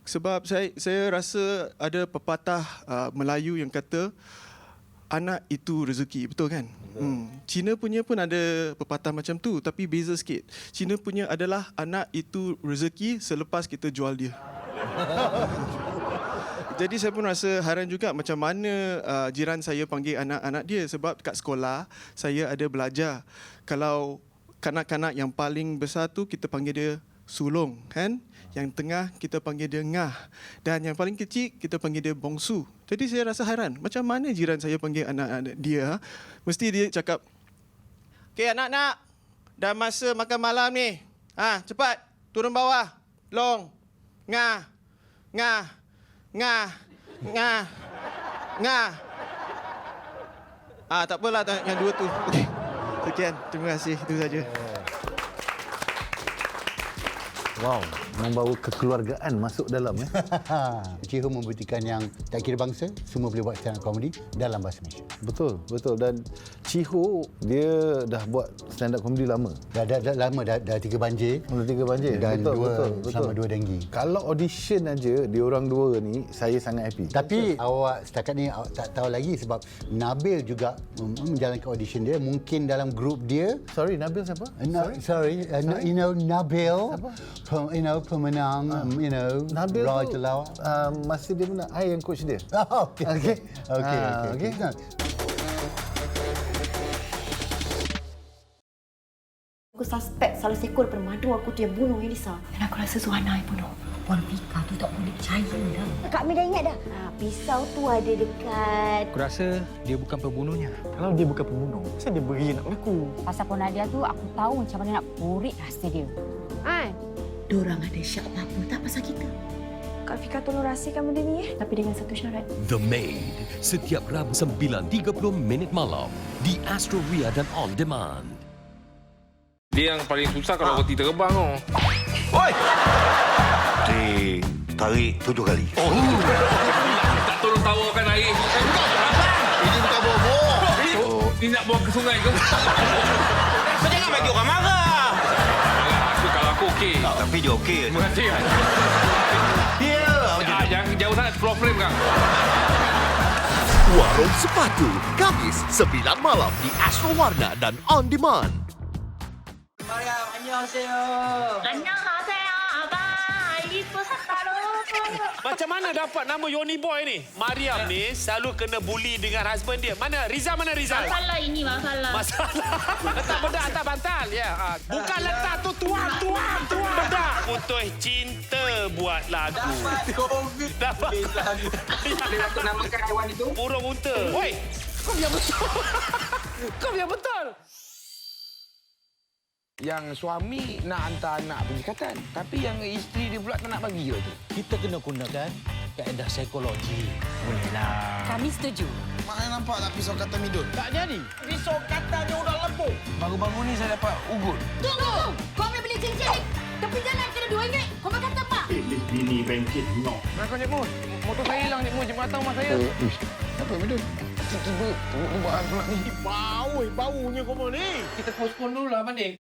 Sebab saya rasa ada pepatah Melayu yang kata, anak itu rezeki, betul kan? Cina punya pun ada pepatah macam tu, tapi beza sikit. Cina punya adalah anak itu rezeki selepas kita jual dia. Jadi saya pun rasa hairan juga macam mana jiran saya panggil anak-anak dia. Sebab kat sekolah saya ada belajar, kalau kanak-kanak yang paling besar tu kita panggil dia sulung kan? Yang tengah kita panggil dia ngah, dan yang paling kecil kita panggil dia bongsu. Jadi saya rasa hairan, macam mana jiran saya panggil anak-anak dia, mesti dia cakap, "Okey anak-anak, dah masa makan malam ni. Cepat turun bawah. Long. Ngah. Ngah. Ngah. Ngah. Ngah." Tak apalah yang 2 tu. Okey. Sekian, terima kasih. Itu saja. Wow, membawa kekeluargaan masuk dalam ya. Ciho membuktikan yang tak kira bangsa, semua boleh buat stand up comedy dalam bahasa Malaysia. Betul, betul. Dan Ciho dia dah buat stand up comedy lama. Dah lama, dah 3 banjir. Dah 3 banjir. Dan betul. Sama 2 denggi. Kalau audition aja dia orang dua ni, saya sangat happy. Tapi awak setakat ni awak tak tahu lagi sebab Nabil juga menjalankan audition dia. Mungkin dalam grup dia. Sorry, Nabil siapa? Sorry. You know Nabil. Apa? Pemenang, Nabil Raja tu, Lawak. masa dia menang, I yang coach dia. Okey. Aku suspek salah seekor daripada madu aku tu yang bunuh Elisa. Dan aku rasa Suhana yang bunuh. Puan Vika tu tak boleh percaya dah. Kak Mi dah ingat dah. Pisau tu ada dekat... Aku rasa dia bukan pembunuhnya. Kalau dia bukan pembunuh, kenapa dia beri nak mengaku? Pasal Puan Nadia tu aku tahu macam mana nak porik rahsia dia. Diorang ada syak apa-apa tak pasal kita. Kak Fika tolong rahsiakan benda ni tapi dengan satu syarat. The Maid, setiap Rabu 9.30 minit malam di Astro Ria dan On Demand. Dia yang paling susah kalau roti terbang tu. Oi! Tarik 7 kali. Tak tolong tawarkan air. Ini bukan bobo. Ni nak buang ke sungai ke? Kau jangan bagi orang marah. Kalau aku okey. Tapi dia okey. Terima kasih. Yang jauh sangat 10 frame kan. Warung Sepatu, Kamis 9 malam di Astro Warna dan On Demand. Mariam, annyeonghaseyo. Annyeonghaseyo, abang. Itu sataru. Macam mana dapat nama Yoni Boy ni? Mariam ni selalu kena bully dengan husband dia. Mana Rizal, mana Rizal? Masalah ini, masalah. Letak bedak atas bantal. Ya. Bukan letak tu tuang. Bedak. Putus cinta buat lagu. Dapat lagu. Boleh aku namakan haiwan itu? Burung unta. Woi, kau biar betul. Kau biar betul. Yang suami nak hantar anak pergi katan. Tapi yang isteri dia pula tak nak bagi tu. Kita kena gunakan kaedah psikologi. Bolehlah. Kami setuju. Mana nampak tak pisau katan midun? Tak jadi. Pisau katannya udah lepuk. Baru-baru ni saya dapat ugut. Tunggu! Kau ambil beli cincin ni. Tepi jalan kena RM2. Kau makan apa? Ini bengket no. Kau Cik Mus. Motor saya hilang Cik Mus. Cik Mus datang rumah saya. Apa midun? Tiba-tiba buat pula ni. Baunya kau ni. Kita postpone dulu lah, Mandik.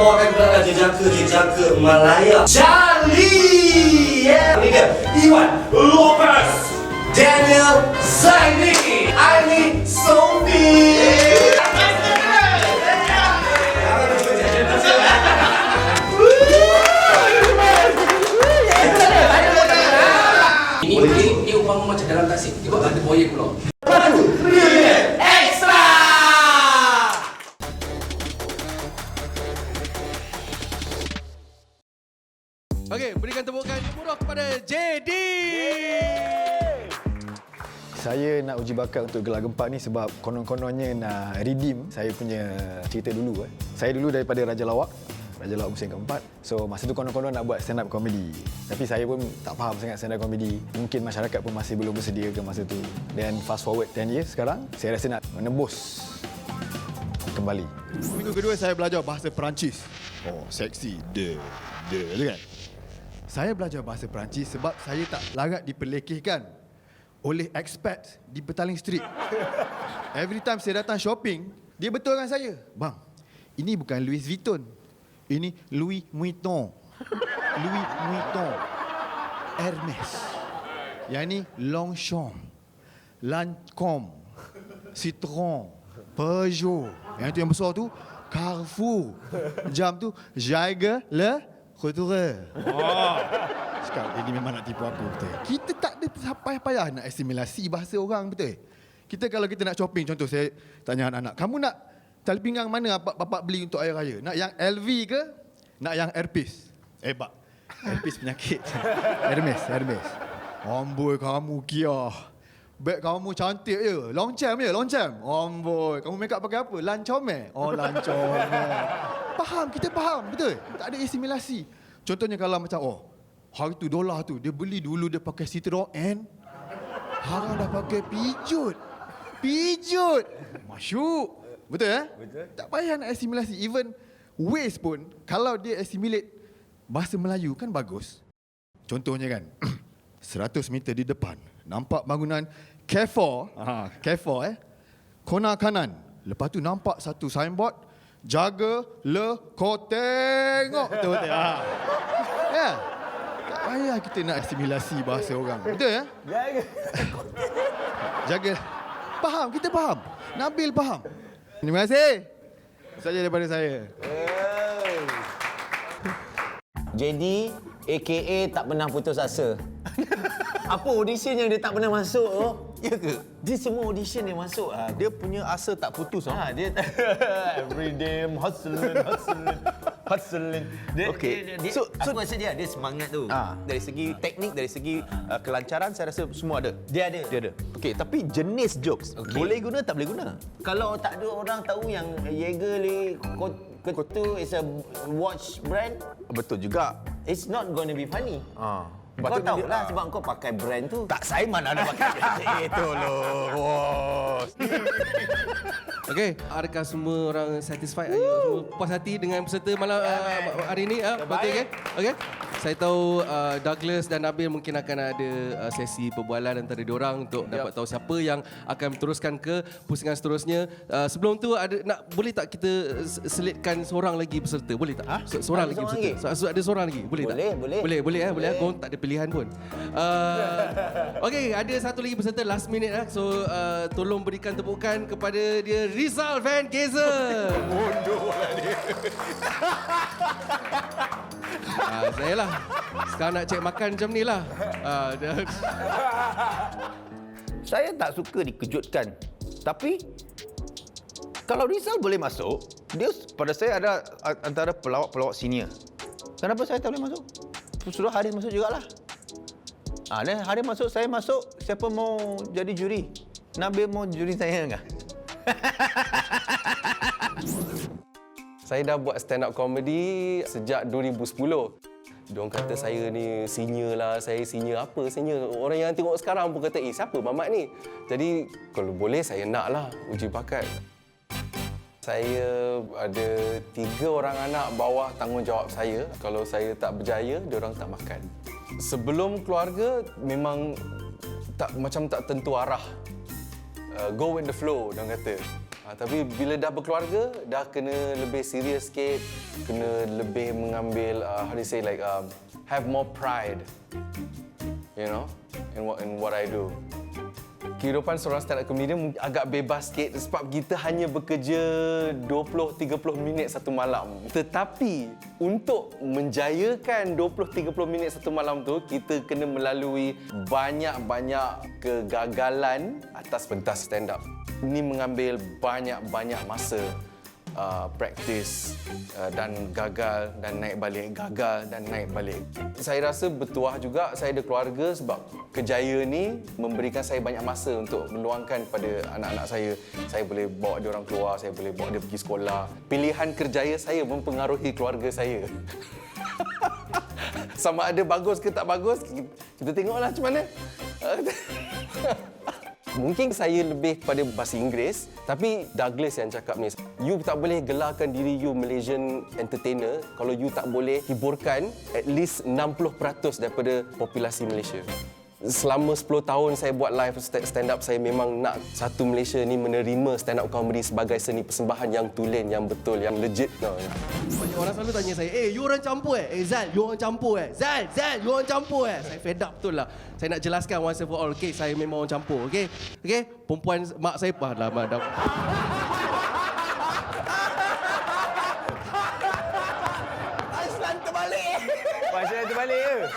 bawakan kepada jejaka Malaya. Charlie! Ini dia, Iwan Lopez, Daniel Zaini, Aini Sophie. Ini umpama macam dalam taksi. Tiba ada boy keluar. Extra! Okey, berikan tepukan gemuruh kepada JD. Saya nak uji bakat untuk Gelak Gempak ni sebab konon-kononnya nak redeem saya punya cerita dulu. Saya dulu daripada Raja Lawak musim keempat. So masa tu konon-konon nak buat stand up comedy. Tapi saya pun tak faham sangat stand up comedy. Mungkin masyarakat pun masih belum bersedia ke masa tu. Dan fast forward 10 years sekarang, saya rasa nak menembus kembali. Minggu kedua saya belajar bahasa Perancis. Oh, seksi. De kan? Saya belajar bahasa Perancis sebab saya tak larat diperlekehkan oleh expats di Petaling Street. Every time saya datang shopping, dia betulkan saya. Bang, ini bukan Louis Vuitton. Ini Louis Vuitton. Louis Vuitton. Hermes. Yang ni Longchamp. Lancôme. Citroën. Peugeot. Yang tu yang besar tu Carrefour. Jam tu Jaeger Le Couture. Oh. Sekarang ini memang nak tipu aku, betul. Kita tak ada payah-payah nak asimilasi bahasa orang, betul. Kalau kita nak shopping, contoh saya tanya anak-anak, kamu nak tali pinggang mana bapak beli untuk air raya? Nak yang LV ke? Nak yang Airpeace? Bak. Airpeace penyakit. Hermes. Amboi, kamu kiah. Beg kamu cantik je. Longchamp. Amboi, kamu make up pakai apa? Lancome. Oh, Lancome. Faham, kita faham, betul. Tak ada asimilasi. Contohnya kalau macam, hari tu dolar tu, dia beli dulu dia pakai Citroën. Sekarang dah pakai Peugeot. Masyuk. Betul Betul. Tak payah nak asimilasi. Even Waze pun, kalau dia assimilate bahasa Melayu kan bagus. Contohnya kan, 100 meter di depan, nampak bangunan Carrefour. Kona kanan. Lepas tu nampak satu signboard, jaga le kau tengok. Betul-betul. Ya. Tak payah kita nak asimilasi bahasa orang. Betul ya? Jaga. Faham, kita faham. Nabil faham. Terima kasih. Saja daripada saya. JD AKA tak pernah putus asa. Apa audition yang dia tak pernah masuk tu? Ya ke? Dia semua audition dia masuk. Dia punya asa tak putus. Dia every day hustling. Okey. So aku rasa dia semangat tu. Dari segi teknik, dari segi kelancaran saya rasa semua ada. Dia ada. Okey, tapi jenis jokes boleh guna tak boleh guna? Kalau tak ada orang tahu yang Jaeger le Couture is a watch brand, betul juga. It's not going to be funny. Kau tahu lah sebab kau pakai brand tu. Tak, saya mana ada pakai itu loh. Bos. Okey, adakah semua orang satisfied? Semua puas hati dengan peserta malam hari ini? Betul okey? Saya tahu Douglas dan Nabil mungkin akan ada sesi perbualan antara diorang untuk dapat tahu siapa yang akan teruskan ke pusingan seterusnya. Sebelum tu boleh tak kita selitkan seorang lagi peserta? Boleh tak? Seorang lagi peserta. Ada seorang lagi? Boleh tak? Boleh. Kau tak ada pilihan pun. Okey, ada satu lagi peserta last minute So tolong berikan tepukan kepada dia, Rizal Van Gezel. Bodoh lah dia. Saya lah. Sekarang nak cek makan macam ni lah. Saya tak suka dikejutkan. Tapi kalau Rizal boleh masuk, dia pada saya ada antara pelawak-pelawak senior. Kenapa saya tak boleh masuk? Suruh Haris masuk jugalah. Dan Haris masuk, saya masuk. Siapa mau jadi juri? Nabil mau juri saya enggak? Saya dah buat stand up comedy sejak 2010. Diorang kata saya ni senior lah, saya senior apa senior. Orang yang tengok sekarang pun kata, siapa Mamat ni? Jadi kalau boleh saya nak lah uji bakat. Saya ada 3 orang anak bawah tanggungjawab saya. Kalau saya tak berjaya, diorang tak makan. Sebelum keluarga memang tak tentu arah. Go with the flow, diorang kata. Tapi bila dah berkeluarga, dah kena lebih serius sikit, kena lebih mengambil, how do you say, like, have more pride, you know, in what I do. Kehidupan seorang stand-up comedian agak bebas sikit sebab kita hanya bekerja 20-30 minit satu malam. Tetapi untuk menjayakan 20-30 minit satu malam tu, kita kena melalui banyak-banyak kegagalan atas pentas stand-up. Ini mengambil banyak-banyak masa. Praktis dan gagal dan naik balik, gagal dan naik balik. Saya rasa bertuah juga saya ada keluarga sebab kejaya ni memberikan saya banyak masa untuk meluangkan kepada anak-anak saya. Saya boleh bawa dia orang keluar, saya boleh bawa dia pergi sekolah. Pilihan kerjaya saya mempengaruhi keluarga saya. Sama ada bagus ke tak bagus, kita tengoklah macam mana. Mungkin saya lebih kepada bahasa Inggeris, tapi Douglas yang cakap ni, you tak boleh gelarkan diri you Malaysian entertainer kalau you tak boleh hiburkan at least 60% daripada populasi Malaysia. Selama 10 tahun saya buat live stand-up, saya memang nak satu Malaysia ni menerima stand-up comedy sebagai seni persembahan yang tulen, yang betul, yang legit. Banyak orang selalu tanya saya, you orang campur Zal, you orang campur Zal, you orang campur Saya fed up betul lah. Saya nak jelaskan once and for all, okay, saya memang orang campur, okay? Okay, perempuan mak saya, lama dah. Aslan terbalik. Aslan terbalik ke?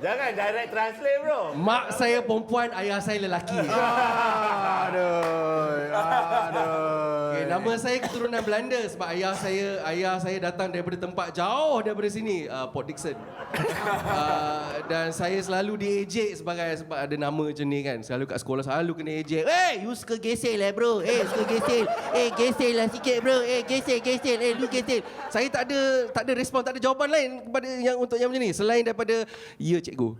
Jangan direct translate, bro. Mak saya perempuan, ayah saya lelaki. Okay, nama saya keturunan Belanda sebab ayah saya datang daripada tempat jauh daripada sini, Port Dickson. Dan saya selalu diejek sebab ada nama macam ni kan. Selalu kat sekolah selalu kena ejek. You suka gesel lah bro. Suka gesel. Gesel lah sikit bro. Gesel. Lu gesel. Saya tak ada respon, tak ada jawapan lain kepada yang untuk yang macam ni selain daripada ya cikgu.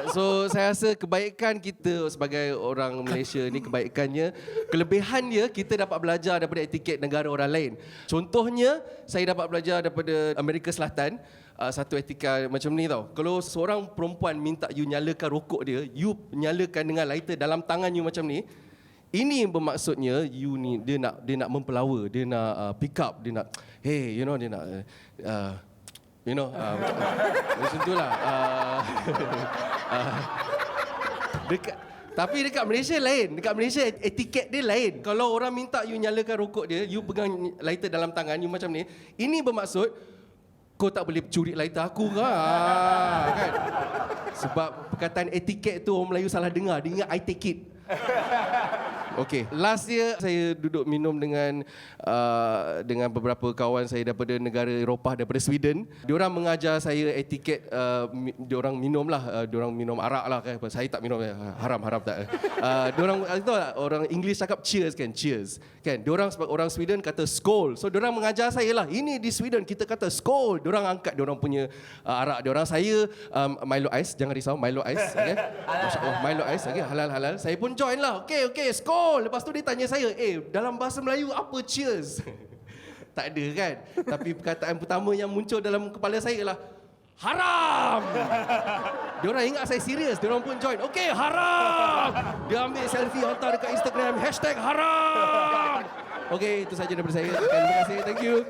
So saya rasa kebaikan kita sebagai orang Malaysia ni, kebaikannya, kelebihan dia kita dapat belajar daripada etiket negara orang lain. Contohnya saya dapat belajar daripada Amerika Selatan, satu etika macam ni tau. Kalau seorang perempuan minta you nyalakan rokok dia, you nyalakan dengan lighter dalam tangan you macam ni. Ini bermaksudnya you ni dia nak mempelawa, dia nak pick up, dia nak hey, you know, dia nak macam tu lah. Tapi dekat Malaysia lain. Dekat Malaysia etiket dia lain. Kalau orang minta you nyalakan rokok dia, you pegang lighter dalam tangan you macam ni, ini bermaksud kau tak boleh curi lighter aku kan? Sebab perkataan etiket tu orang Melayu salah dengar. Dia ingat I take it. Okay, last year saya duduk minum dengan beberapa kawan saya daripada negara Eropah, daripada Sweden. Diorang mengajar saya etiket, diorang minum lah, diorang minum arak lah kan. Saya tak minum, haram tak. Diorang tahu tak, orang English cakap cheers kan, cheers kan. Diorang sebab orang Sweden kata skål. So diorang mengajar saya lah, ini di Sweden kita kata skål. Diorang angkat diorang punya arak diorang. Saya Milo Ice, jangan risau, Milo Ice, okay? Masya-Allah, Milo Ice, okay, halal. Saya pun join lah, okay, skål. Lepas tu dia tanya saya, dalam bahasa Melayu apa cheers? Tak ada kan? Tapi perkataan pertama yang muncul dalam kepala saya ialah haram. Diorang ingat saya serius, diorang pun join. Okay, haram. Dia ambil selfie hantar dekat Instagram, #haram. Okay, itu saja daripada saya. Terima kasih, thank you.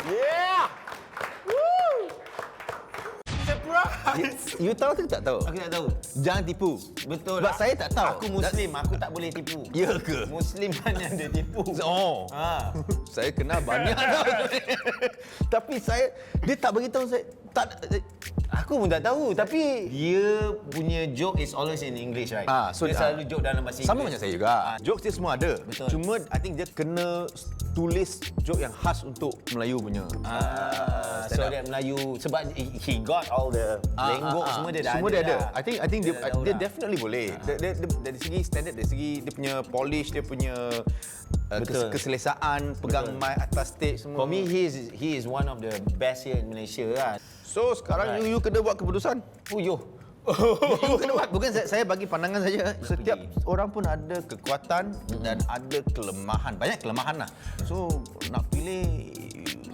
Yeah. You tahu ke tak tahu? Aku tak tahu. Jangan tipu. Betul. Sebab saya tak tahu. Aku Muslim, aku tak boleh tipu. Ya ke? Muslim mana ada tipu. Oh. Saya kenal banyak dah. Tapi dia tak beritahu saya. Aku pun tak tahu, tapi dia punya joke is always in English, right? So dia selalu joke dalam bahasa Inggeris. Sama macam saya juga. Jokes dia semua ada. Betul. Cuma I think dia kena tulis joke yang khas untuk Melayu punya. So dia Melayu sebab he got all the lenggok semua dia dah ada. Semua dia ada. I think dia dah definitely boleh. Dari segi standard, dari segi dia punya polish, dia punya keselesaan pegang mic atas stage semua. For me, he is one of the best here in Malaysia lah. So sekarang you kena buat keputusan. You kena buat. Bukan saya bagi pandangan saja. Setiap orang pun ada kekuatan dan ada kelemahan. Banyak kelemahan lah. So nak pilih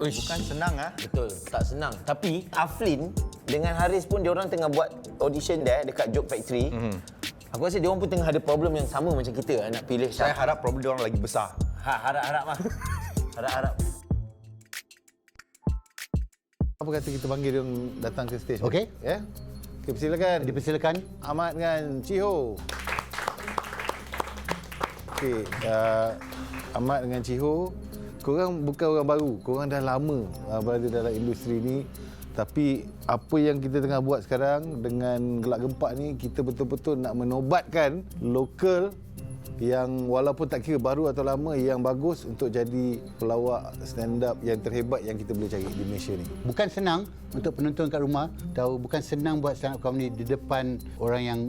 bukan senang ah. Betul, tak senang. Tapi Aflin dengan Haris pun dia orang tengah buat audition dekat Joke Factory. Aku rasa dia orang pun tengah ada problem yang sama macam kita nak pilih. Saya harap problem dia orang lagi besar. Harap-harap mah. Harap-harap. Apa kata kita panggil dia orang datang ke stage? Okey. Ya. Okay, persilakan. Dipersilakan. Ahmad dengan Ciho. Okey, Ahmad dengan Ciho, korang bukan orang baru. Korang dah lama berada dalam industri ni. Tapi apa yang kita tengah buat sekarang dengan Gelak Gempak ni, kita betul-betul nak menobatkan lokal yang walaupun tak kira baru atau lama yang bagus untuk jadi pelawak stand up yang terhebat yang kita boleh cari di Malaysia ni. Bukan senang untuk penonton kat rumah tahu, bukan senang buat stand up comedy di depan orang yang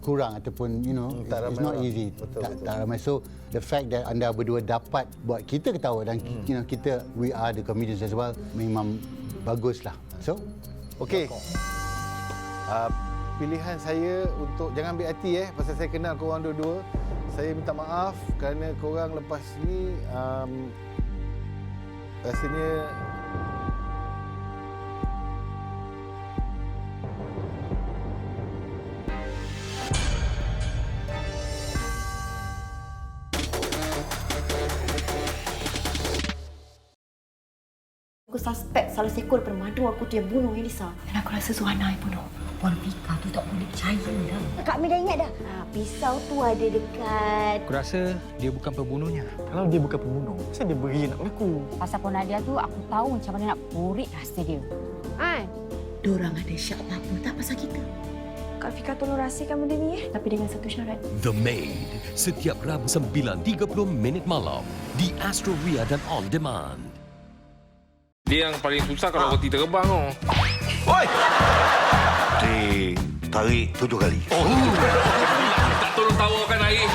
kurang ataupun tak it's ramai not orang. easy. Betul. Tak ramai. So the fact that anda berdua dapat buat kita ketawa dan kita we are the comedians as well, memang baguslah. So okey. Pilihan saya untuk jangan ambil hati pasal saya kenal korang dua-dua. Saya minta maaf kerana korang lepas ni rasanya Aku suspek salah seekor permadu aku tu yang bunuh Elisa. Dan aku rasa Suhana yang bunuh. Puan Vika tu tak boleh percaya dah. Kak Mi dah ingat dah. Pisau tu ada dekat... Aku rasa dia bukan pembunuhnya. Kalau dia bukan pembunuh, kenapa dia beri nak aku? Pasal Puan Nadia tu aku tahu macam mana nak porik rahsia dia. Diorang ada syak apa-apa tak pasal kita. Kak Fika tolong rahsiakan benda ni tapi dengan satu syarat. The Maid, setiap Rabu 9.30 minit malam di Astro Ria dan On Demand. Dia yang paling susah kalau roti terbang tu. Oi! Tarik 7 kali. Oh. Tak tolong tawarkan air.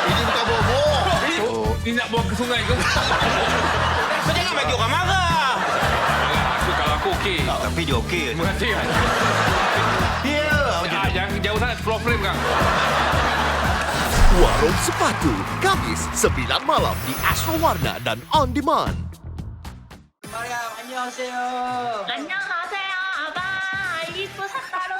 Ini bukan bobo. Ni nak buang ke sungai ke? Kau jangan bagi orang marah. Aku kalau aku okey. Tapi dia okey. Terima kasih. Jangan jauh sangat 10 frame kan. Warung Sepatu, Kamis 9 malam di Astro Warna dan On Demand. Mariam, annyeonghaseyo. Annyeonghaseyo, abang. Ibu sataru.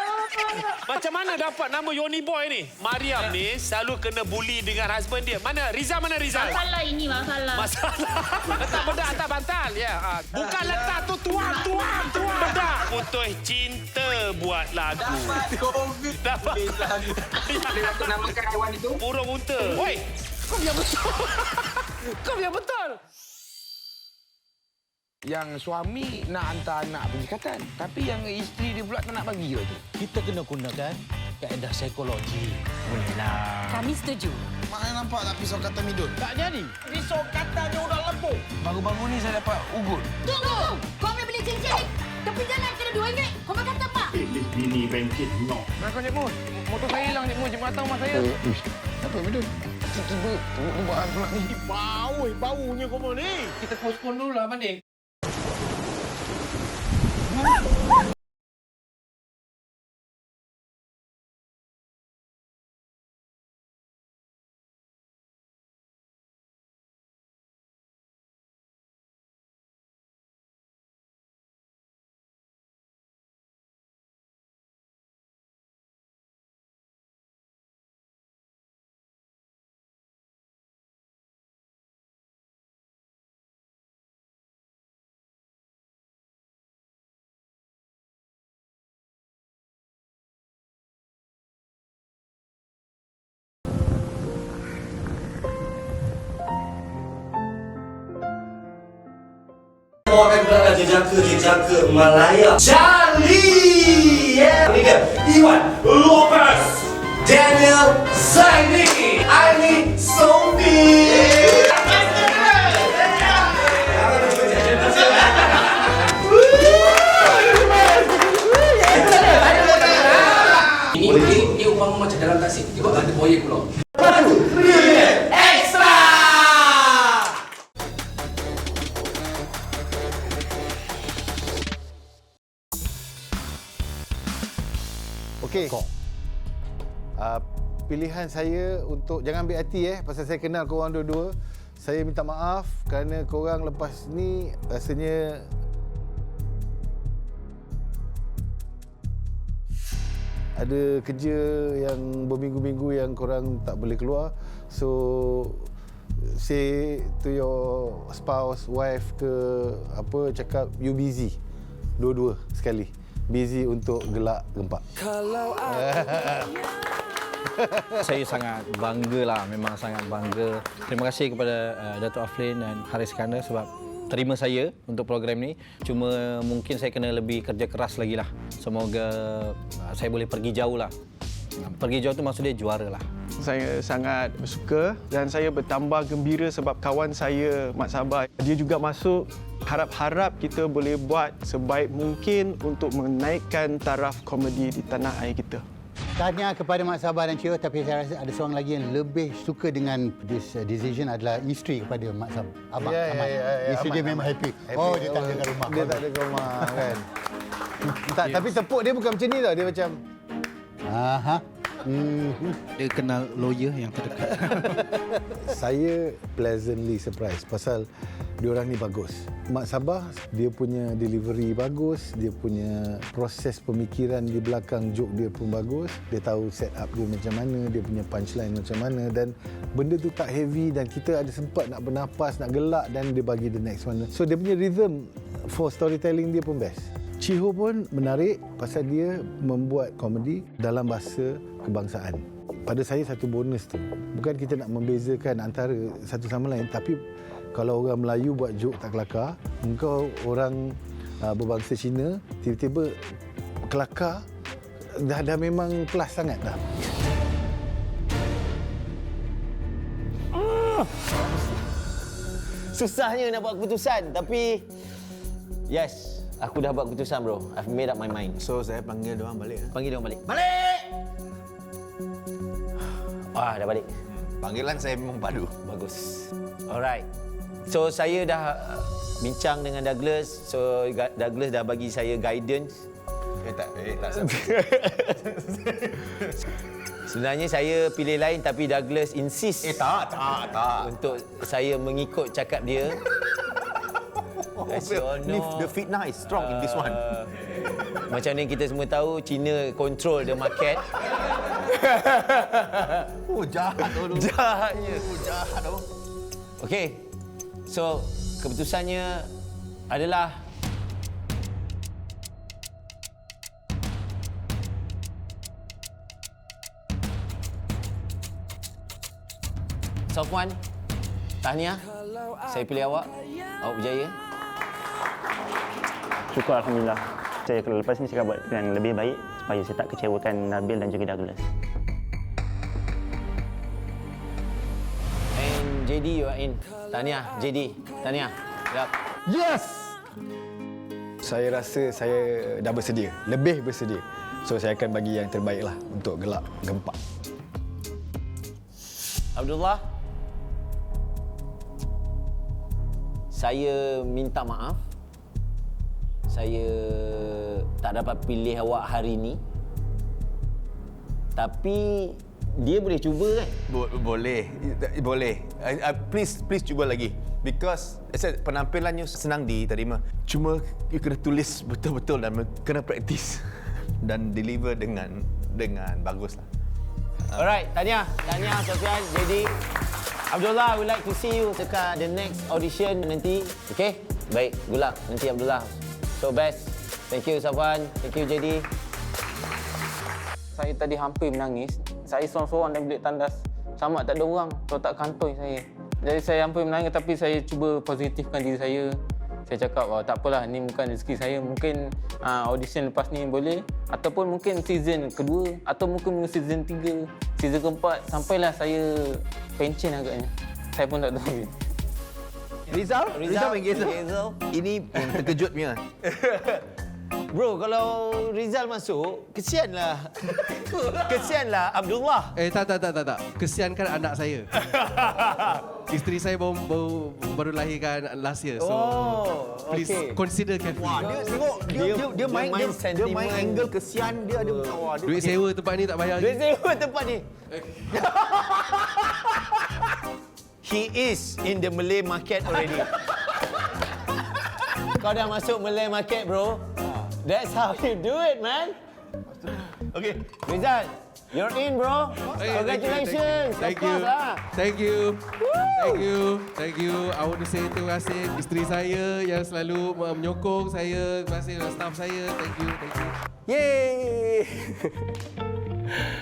Macam mana dapat nama Yoni Boy ni? Mariam ni selalu kena bully dengan husband dia. Mana Rizal, mana Rizal? Masalah ini, masalah. Masalah. Letak bedak atas bantal. Ya. Bukan letak tu tuang. Bedak. Putus cinta buat lagu. Dapat. Dia nak namakan haiwan itu? Burung unta. Woi, kau biar betul. Kau biar betul. Yang suami nak hantar anak pergi katan. Tapi yang isteri dia pula tak nak bagi tu. Kita kena gunakan kaedah psikologi. Bolehlah. Kami setuju. Mana nampak tak pisau kata midun? Tak jadi. Pisau katanya udah lepuk. Baru-baru ni saya dapat ugut. Tunggu. Kau ambil beli cincin ni. Tepi jalan kena RM2. Kau makan kata apa? Bini bengkit no. Mana kau Cik Mun? Motor saya hilang Cik Mun. Cik Mun datang rumah saya. Apa midun? Tiba-tiba buat pula ni. Baunya kau ni. Kita postpone dulu lah banding. Bawakan belakang jejaka Malaya. Charlie! Yeah! Ini dia, Iwan Lopez, Daniel Zaini, Aini Sophie. Ini umpama macam dalam taksi. Tiba ada boya keluar. Okey. Pilihan saya untuk jangan ambil hati pasal saya kenal korang dua-dua. Saya minta maaf kerana korang lepas ni rasanya ada kerja yang berminggu-minggu yang korang tak boleh keluar. So say to your spouse, wife ke apa, cakap you busy. Dua-dua sekali. Busy untuk gelak gempak. Saya sangat bangga lah, memang sangat bangga. Terima kasih kepada Datuk Aflin dan Haris Iskandar sebab terima saya untuk program ni. Cuma mungkin saya kena lebih kerja keras lagi lah. Semoga saya boleh pergi jauh lah. Pergi jauh tu maksudnya juara lah. Saya sangat bersuka dan saya bertambah gembira sebab kawan saya, Mat Sabah, dia juga masuk. Harap-harap kita boleh buat sebaik mungkin untuk menaikkan taraf komedi di tanah air kita. Tahniah kepada Mak Sabah dan Cik Ho, tapi saya rasa ada seorang lagi yang lebih suka dengan this decision adalah isteri kepada Mak Sabah. Abang, Ahmad. Isteri dia memang happy. Oh, dia tak ada kat rumah. Dia tak ada kat rumah kan. Tak, tapi tepuk dia bukan macam ni tau. Dia macam Dia kenal lawyer yang terdekat. Saya pleasantly surprised pasal diorang ni bagus. Mak Sabah, dia punya delivery bagus, dia punya proses pemikiran di belakang joke dia pun bagus. Dia tahu set up dia macam mana, dia punya punchline macam mana dan benda tu tak heavy dan kita ada sempat nak bernapas, nak gelak dan dia bagi the next one. So dia punya rhythm for storytelling dia pun best. Cik Ho pun menarik pasal dia membuat komedi dalam bahasa kebangsaan. Pada saya satu bonus tu. Bukan kita nak membezakan antara satu sama lain, tapi kalau orang Melayu buat joke tak kelakar, engkau orang berbangsa Cina tiba-tiba kelakar, dah memang kelas sangat dah. Susahnya nak buat keputusan, tapi yes. Aku dah buat keputusan, bro. I've made up my mind. So, saya panggil diorang balik. Panggil diorang balik. Balik! Wah, dah balik. Panggilan saya memang padu. Bagus. Alright. So, saya dah bincang dengan Douglas. So, Douglas dah bagi saya guidance. Tak. Sebenarnya saya pilih lain tapi Douglas insist. Tak. Untuk saya mengikut cakap dia. The fitnah is strong in this one. Macam ni kita semua tahu, China control the market. Jahat tu. Jahatnya. Jahat tu. Okey. So, keputusannya adalah Safwan, tahniah. Saya pilih awak. Awak berjaya. Syukur Alhamdulillah. Saya lepas ni saya akan buat yang lebih baik supaya saya tak kecewakan Nabil dan juga Douglas. And JD, you are in. Tahniah, JD. Tahniah. Yap. Yes! Saya rasa saya dah bersedia. Lebih bersedia. So, saya akan bagi yang terbaik lah untuk gelak gempak. Abdullah, saya minta maaf. Saya tak dapat pilih awak hari ini. Tapi dia boleh cuba kan? Boleh. Please cuba lagi. Because penampilannya senang diterima. Cuma you kena tulis betul-betul dan kena praktis dan deliver dengan bagus lah. Alright, tahniah Sofyan, jadi Abdullah, I would like to see you dekat the next audition nanti. Okay? Baik, good luck nanti Abdullah. So best. Thank you Safwan, thank you JD. Saya tadi hampir menangis. Saya seorang-seorang dalam bilik tandas. Sama tak ada orang, tak kantoi saya. Jadi saya hampir menangis tapi saya cuba positifkan diri saya. Saya cakap, tak apalah, ni bukan rezeki saya. Mungkin audition lepas ni boleh. Ataupun mungkin season kedua. Atau mungkin season 3, season keempat. Sampailah saya pencen agaknya. Saya pun tak tahu. Rizal main Gezel. Ini yang terkejut punya. Bro, kalau Rizal masuk, kesianlah. Kesianlah Abdullah. Tak. Kesiankan anak saya. Isteri saya baru lahirkan last year. So, please consider carefully. Wah, dia tengok dia main angle kesian dia ada wah, dia Duit sewa tempat ni tak bayar. Duit sewa tempat ni. He is in the Malay market already. Kau dah masuk Malay market, bro. That's how you do it, man. Okay, Rizal, you're in, bro. Congratulations. Thank you. Thank you. I want to say terima kasih isteri saya yang selalu menyokong saya, terima kasih staff saya. Thank you. Yay!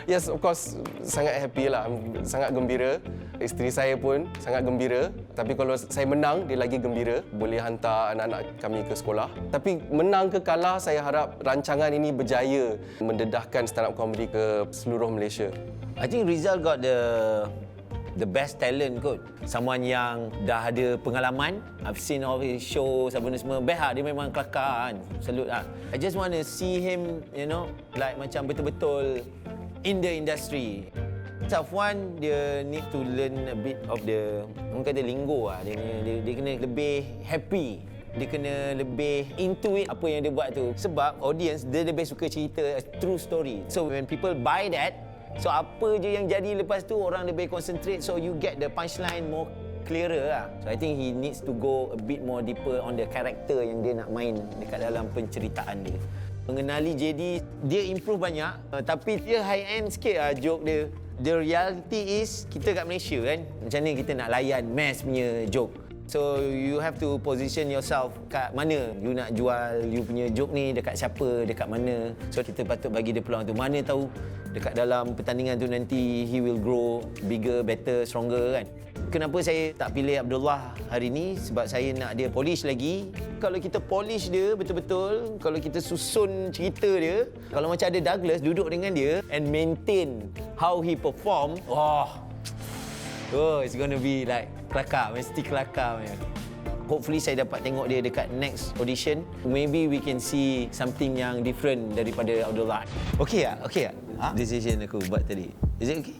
Yes, of course, sangat happy lah, sangat gembira. Isteri saya pun sangat gembira. Tapi kalau saya menang, dia lagi gembira. Boleh hantar anak-anak kami ke sekolah. Tapi menang ke kalah, saya harap rancangan ini berjaya mendedahkan stand-up comedy ke seluruh Malaysia. I think Rizal got the best talent kot. Someone yang dah ada pengalaman. I've seen all his shows, apa semua. Best lah, dia memang kelakar kan. Salute lah. I just want to see him, you know, like macam betul-betul in the industry. Safwan, dia need to learn a bit of the, orang kata lingo lah. Dia kena lebih happy. Dia kena lebih into it apa yang dia buat tu. Sebab audience, dia lebih suka cerita a true story. So when people buy that, so apa je yang jadi lepas tu orang lebih concentrate, so you get the punchline more clearer lah. So I think he needs to go a bit more deeper on the character yang dia nak main dekat dalam penceritaan dia. Mengenali JD, dia improve banyak, tapi dia high end sikit lah joke dia. The reality is, kita kat Malaysia kan, macam mana kita nak layan mass punya joke. So you have to position yourself kat mana you nak jual you punya joke ni, dekat siapa, dekat mana. So kita patut bagi dia peluang tu. Mana tahu dekat dalam pertandingan tu nanti he will grow bigger, better, stronger kan. Kenapa saya tak pilih Abdullah hari ni? Sebab saya nak dia polish lagi. Kalau kita polish dia betul-betul, kalau kita susun cerita dia, kalau macam ada Douglas duduk dengan dia and maintain how he perform, it's gonna be like kelakar, mesti kelakar. Hopefully saya dapat tengok dia dekat next audition. Maybe we can see something yang different daripada Abdullah. Okay tak? Decision aku buat tadi. Is it okay?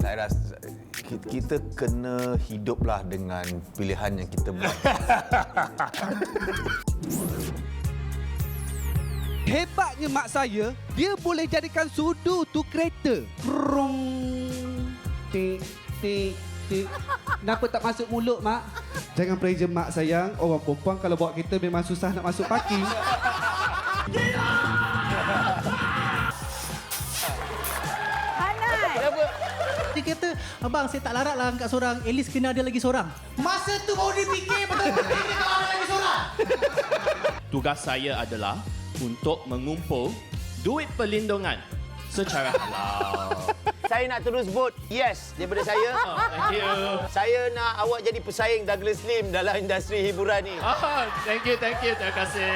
Saya rasa kita kena hiduplah dengan pilihan yang kita buat. Hebatnya mak saya, dia boleh jadikan sudu tu kereta. Krong. Tik. Kenapa tak masuk mulut, mak? Jangan pressure mak sayang. Orang perempuan kalau bawa kereta memang susah nak masuk parking. Dia kata, abang saya tak larat lah angkat seorang. At least kena ada lagi seorang. Masa tu baru dia fikir betul-betul dia kalau ada lagi seorang. Tugas saya adalah untuk mengumpul duit perlindungan secara halal. Saya nak terus vote yes daripada saya. Thank you. Saya nak awak jadi pesaing Douglas Lim dalam industri hiburan ni. Thank you. Terima kasih.